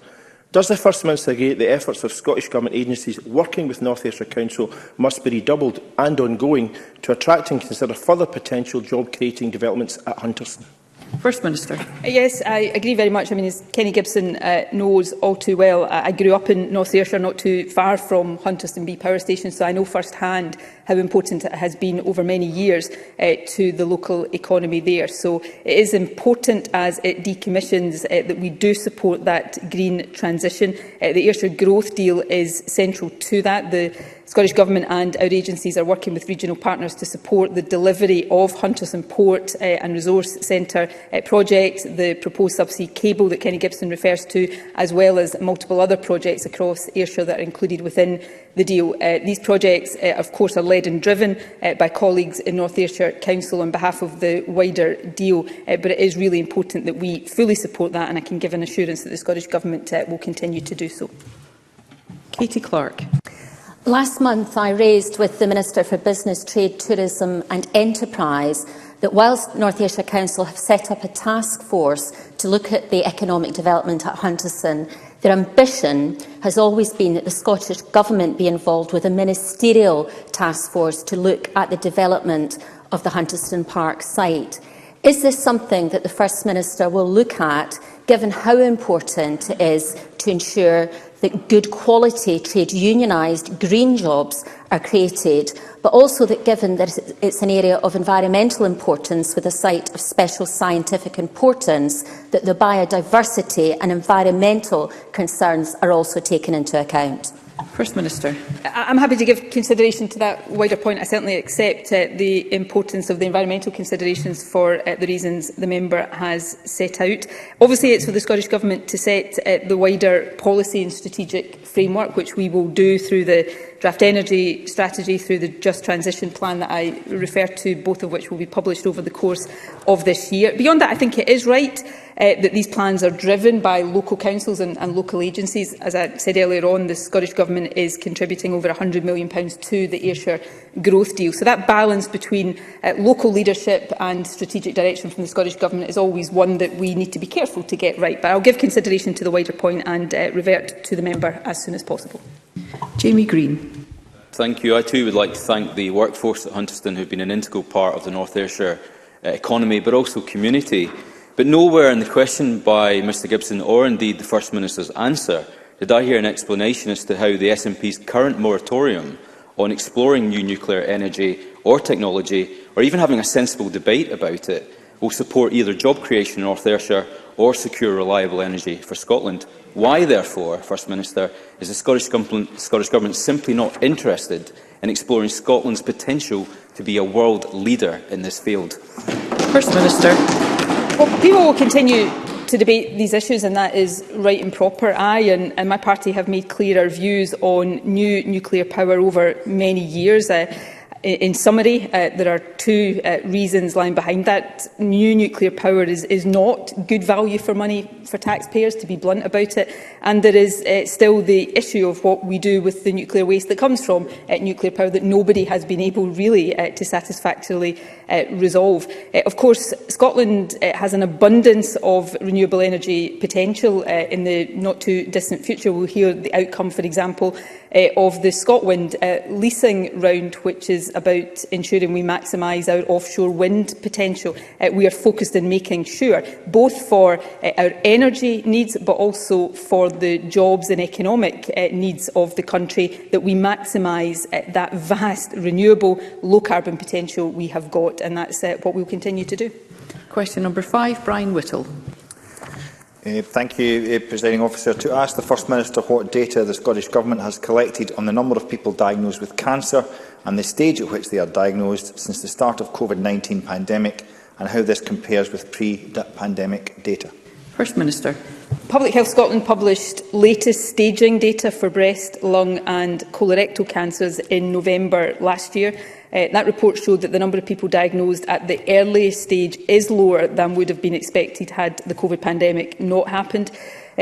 Does the First Minister agree that the efforts of Scottish Government agencies working with North Ayrshire Council must be redoubled and ongoing to attract and consider further potential job-creating developments at Hunterston? First Minister. Yes, I agree very much. I mean, as Kenny Gibson knows all too well, I grew up in North Ayrshire, not too far from Hunterston B Power Station, so I know first-hand how important it has been over many years to the local economy there. So it is important, as it decommissions, that we do support that green transition. The Ayrshire Growth Deal is central to that. The Scottish Government and our agencies are working with regional partners to support the delivery of Hunterston Port and Resource Centre projects, the proposed subsea cable that Kenny Gibson refers to, as well as multiple other projects across Ayrshire that are included within the deal. These projects, of course, are led and driven by colleagues in North Ayrshire Council on behalf of the wider deal, but it is really important that we fully support that, and I can give an assurance that the Scottish Government will continue to do so. Katie Clark. Last month, I raised with the Minister for Business, Trade, Tourism and Enterprise that whilst North Ayrshire Council have set up a task force to look at the economic development at Hunterston, their ambition has always been that the Scottish Government be involved with a ministerial task force to look at the development of the Hunterston Park site. Is this something that the First Minister will look at, given how important it is to ensure that good quality trade unionised green jobs are created, but also that given that it's an area of environmental importance with a site of special scientific importance, that the biodiversity and environmental concerns are also taken into account. First Minister. I'm happy to give consideration to that wider point. I certainly accept the importance of the environmental considerations for the reasons the member has set out. Obviously, it's for the Scottish Government to set the wider policy and strategic framework, which we will do through the draft energy strategy, through the Just Transition Plan that I refer to, both of which will be published over the course of this year. Beyond that, I think it is right that these plans are driven by local councils and local agencies. As I said earlier on, the Scottish Government is contributing over £100 million to the Ayrshire growth deal. So that balance between local leadership and strategic direction from the Scottish Government is always one that we need to be careful to get right. But I'll give consideration to the wider point and revert to the member as soon as possible. Jamie Greene. Thank you. I too would like to thank the workforce at Hunterston who have been an integral part of the North Ayrshire economy, but also community. But nowhere in the question by Mr Gibson, or indeed the First Minister's answer, did I hear an explanation as to how the SNP's current moratorium on exploring new nuclear energy or technology, or even having a sensible debate about it, will support either job creation in North Ayrshire or secure reliable energy for Scotland. Why, therefore, First Minister, is the Scottish Government simply not interested in exploring Scotland's potential to be a world leader in this field? First Minister. Well, people will continue to debate these issues, and that is right and proper. I and my party have made clear our views on new nuclear power over many years. In summary, there are two reasons lying behind that. New nuclear power is not good value for money for taxpayers, to be blunt about it, and there is still the issue of what we do with the nuclear waste that comes from nuclear power that nobody has been able really to satisfactorily resolve. Of course, Scotland has an abundance of renewable energy potential in the not too distant future. We'll hear the outcome, for example, of the ScotWind leasing round, which is about ensuring we maximise our offshore wind potential. We are focused on making sure, both for our energy needs, but also for the jobs and economic needs of the country, that we maximise that vast renewable low-carbon potential we have got, and that's what we'll continue to do. Question number 5, Brian Whittle. Thank you, Presiding Officer. To ask the First Minister what data the Scottish Government has collected on the number of people diagnosed with cancer and the stage at which they are diagnosed since the start of COVID-19 pandemic, and how this compares with pre-pandemic data. First Minister. Public Health Scotland published latest staging data for breast, lung and colorectal cancers in November last year. That report showed that the number of people diagnosed at the earliest stage is lower than would have been expected had the COVID pandemic not happened.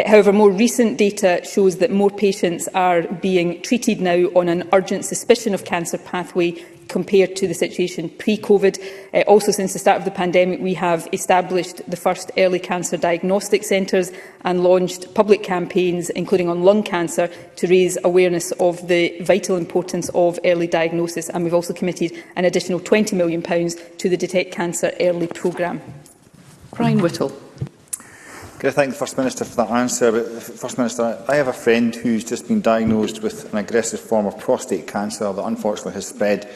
However, more recent data shows that more patients are being treated now on an urgent suspicion of cancer pathway compared to the situation pre-COVID. Also, since the start of the pandemic, we have established the first early cancer diagnostic centres and launched public campaigns, including on lung cancer, to raise awareness of the vital importance of early diagnosis. And we've also committed an additional £20 million to the Detect Cancer Early programme. Brian Whittle. Could I thank the First Minister for that answer? But, First Minister, I have a friend who's just been diagnosed with an aggressive form of prostate cancer that unfortunately has spread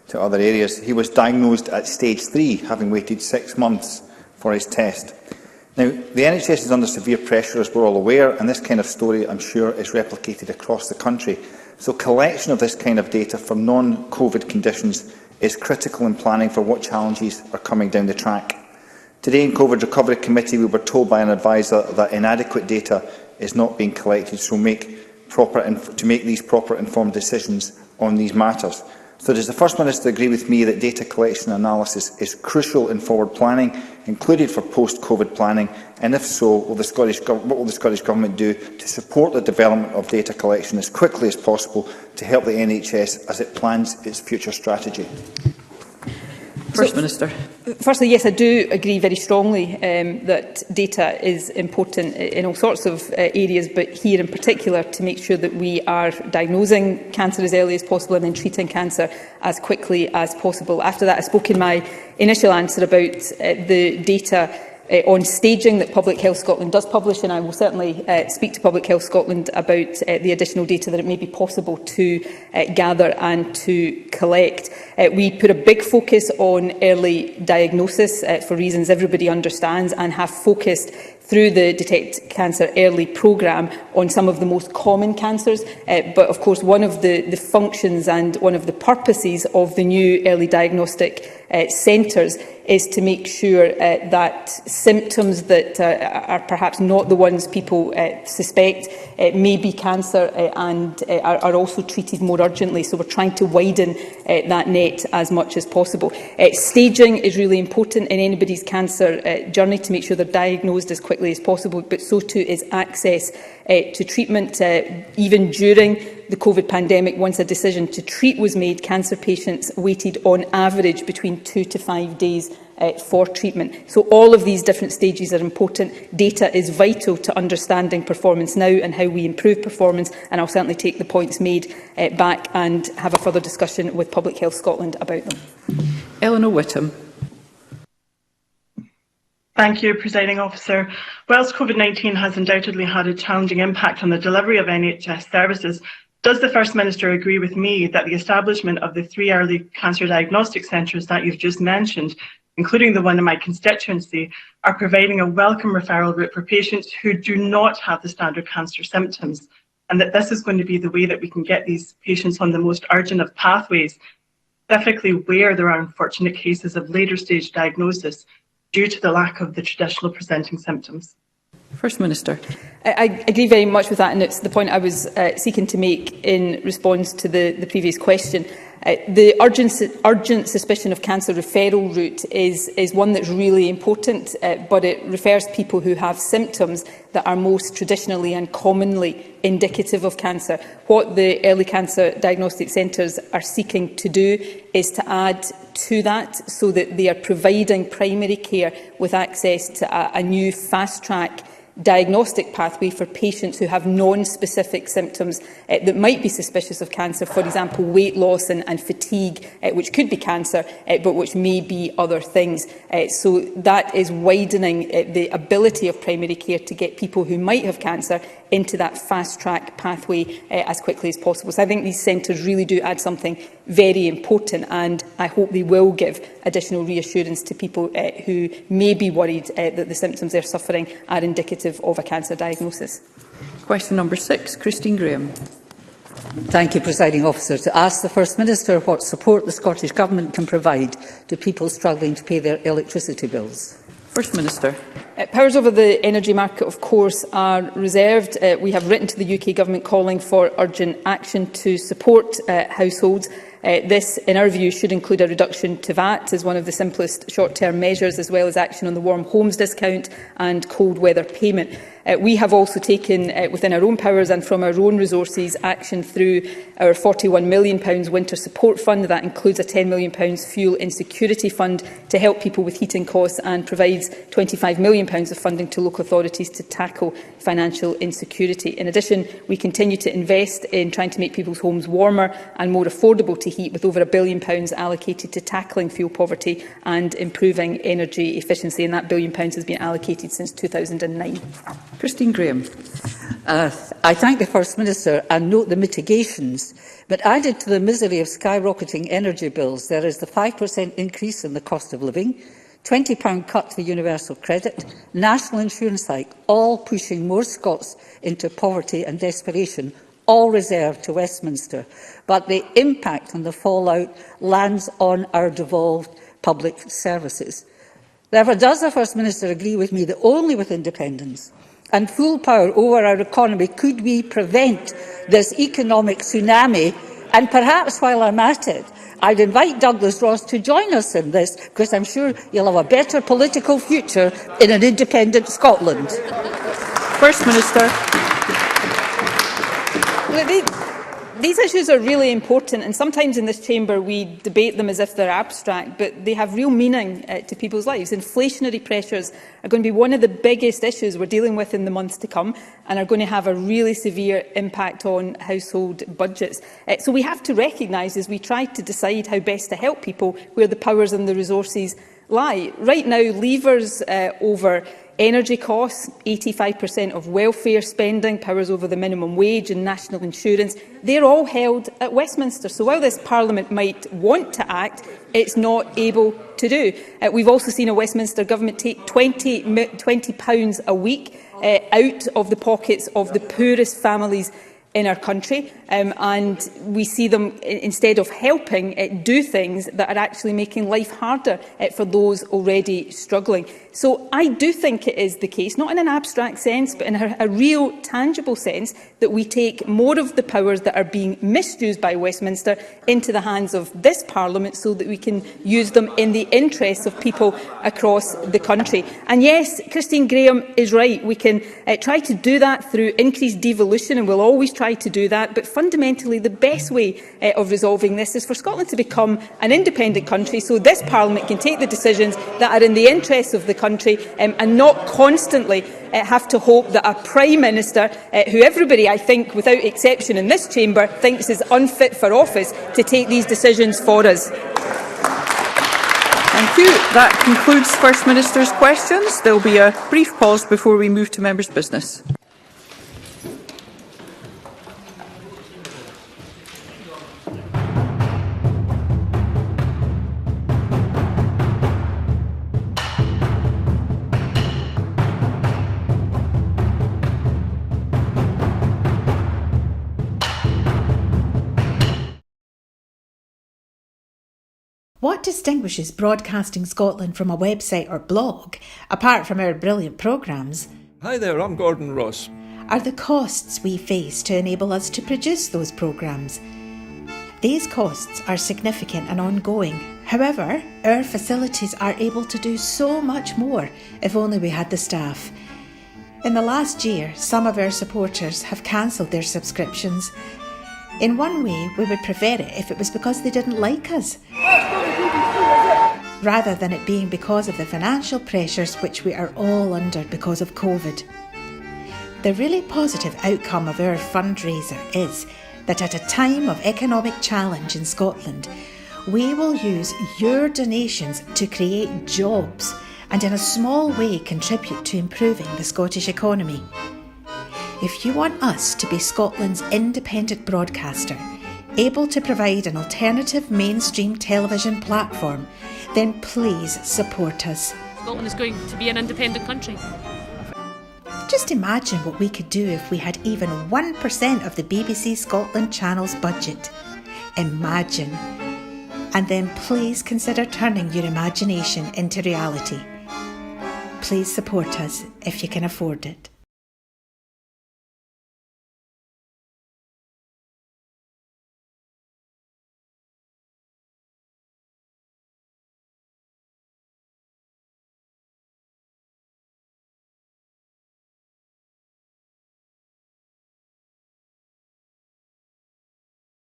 to other areas. He was diagnosed at stage 3, having waited 6 months for his test. Now, the NHS is under severe pressure, as we're all aware, and this kind of story, I'm sure, is replicated across the country. So collection of this kind of data from non-COVID conditions is critical in planning for what challenges are coming down the track. Today in COVID Recovery Committee, we were told by an advisor that inadequate data is not being collected, so to make these proper informed decisions on these matters. So does the First Minister agree with me that data collection and analysis is crucial in forward planning, included for post-COVID planning? And if so, what will the Scottish Government do to support the development of data collection as quickly as possible to help the NHS as it plans its future strategy? First Minister. Firstly, yes, I do agree very strongly that data is important in all sorts of areas, but here in particular to make sure that we are diagnosing cancer as early as possible and then treating cancer as quickly as possible. After that, I spoke in my initial answer about the data on staging that Public Health Scotland does publish, and I will certainly speak to Public Health Scotland about the additional data that it may be possible to gather and to collect. We put a big focus on early diagnosis for reasons everybody understands, and have focused through the Detect Cancer Early programme on some of the most common cancers. But of course, one of the functions and one of the purposes of the new early diagnostic centres is to make sure that symptoms that are perhaps not the ones people suspect may be cancer and are also treated more urgently. So we're trying to widen that net as much as possible. Staging is really important in anybody's cancer journey to make sure they're diagnosed as quickly as possible, but so too is access to treatment. Even during the COVID pandemic, once a decision to treat was made, cancer patients waited on average between 2 to 5 days for treatment. So all of these different stages are important. Data is vital to understanding performance now and how we improve performance, and I'll certainly take the points made back and have a further discussion with Public Health Scotland about them. Eleanor Whittam. Thank you, Presiding Officer. Whilst COVID-19 has undoubtedly had a challenging impact on the delivery of NHS services, does the First Minister agree with me that the establishment of the 3 early cancer diagnostic centres that you've just mentioned, including the one in my constituency, are providing a welcome referral route for patients who do not have the standard cancer symptoms, and that this is going to be the way that we can get these patients on the most urgent of pathways, specifically where there are unfortunate cases of later stage diagnosis due to the lack of the traditional presenting symptoms? First Minister. I agree very much with that, and it's the point I was seeking to make in response to the previous question. The urgent suspicion of cancer referral route is one that's really important, but it refers people who have symptoms that are most traditionally and commonly indicative of cancer. What the early cancer diagnostic centres are seeking to do is to add to that so that they are providing primary care with access to a new fast-track diagnostic pathway for patients who have non-specific symptoms that might be suspicious of cancer, for example, weight loss and fatigue, which could be cancer, but which may be other things. So that is widening the ability of primary care to get people who might have cancer into that fast-track pathway as quickly as possible. So I think these centres really do add something very important, and I hope they will give additional reassurance to people who may be worried that the symptoms they're suffering are indicative of a cancer diagnosis. Question number 6, Christine Graham. Thank you, Presiding Officer. To ask the First Minister what support the Scottish Government can provide to people struggling to pay their electricity bills. First Minister. Powers over the energy market, of course, are reserved. We have written to the UK Government calling for urgent action to support households. This, in our view, should include a reduction to VAT as one of the simplest short-term measures, as well as action on the warm homes discount and cold weather payment. We have also taken, within our own powers and from our own resources, action through our £41 million winter support fund. That includes a £10 million fuel insecurity fund to help people with heating costs, and provides £25 million of funding to local authorities to tackle financial insecurity. In addition, we continue to invest in trying to make people's homes warmer and more affordable to heat, with over £1 billion allocated to tackling fuel poverty and improving energy efficiency, and that £1 billion has been allocated since 2009. Christine Graham. I thank the First Minister and note the mitigations, but added to the misery of skyrocketing energy bills, there is the 5% increase in the cost of living, £20 cut to universal credit, national insurance hike, all pushing more Scots into poverty and desperation, all reserved to Westminster. But the impact and the fallout lands on our devolved public services. Therefore, does the First Minister agree with me that only with independence and full power over our economy could we prevent this economic tsunami? And perhaps while I'm at it, I'd invite Douglas Ross to join us in this, because I'm sure you'll have a better political future in an independent Scotland. First Minister. These issues are really important, and sometimes in this chamber we debate them as if they're abstract, but they have real meaning to people's lives. Inflationary pressures are going to be one of the biggest issues we're dealing with in the months to come, and are going to have a really severe impact on household budgets. So we have to recognise, as we try to decide how best to help people, where the powers and the resources lie. Right now, levers over energy costs, 85% of welfare spending, powers over the minimum wage and national insurance, they're all held at Westminster. So while this Parliament might want to act, it's not able to do. We've also seen a Westminster government take £20 a week out of the pockets of the poorest families in our country, and we see them, instead of helping, do things that are actually making life harder for those already struggling. So I do think it is the case, not in an abstract sense, but in a real, tangible sense, that we take more of the powers that are being misused by Westminster into the hands of this Parliament so that we can use them in the interests of people across the country. And yes, Christine Graham is right. We can try to do that through increased devolution, and we'll always try to do that. But fundamentally, the best way of resolving this is for Scotland to become an independent country, so this Parliament can take the decisions that are in the interests of the country and not constantly have to hope that a Prime Minister, who everybody, I think, without exception in this chamber, thinks is unfit for office, to take these decisions for us. Thank you. That concludes First Minister's questions. There will be a brief pause before we move to members' business. What distinguishes Broadcasting Scotland from a website or blog, apart from our brilliant programmes? Hi there, I'm Gordon Ross. Are the costs we face to enable us to produce those programmes. These costs are significant and ongoing. However, our facilities are able to do so much more if only we had the staff. In the last year, some of our supporters have cancelled their subscriptions. In one way, we would prefer it if it was because they didn't like us, rather than it being because of the financial pressures which we are all under because of COVID. The really positive outcome of our fundraiser is that at a time of economic challenge in Scotland, we will use your donations to create jobs and in a small way contribute to improving the Scottish economy. If you want us to be Scotland's independent broadcaster, able to provide an alternative mainstream television platform, then please support us. Scotland is going to be an independent country. Just imagine what we could do if we had even 1% of the BBC Scotland channel's budget. Imagine. And then please consider turning your imagination into reality. Please support us if you can afford it.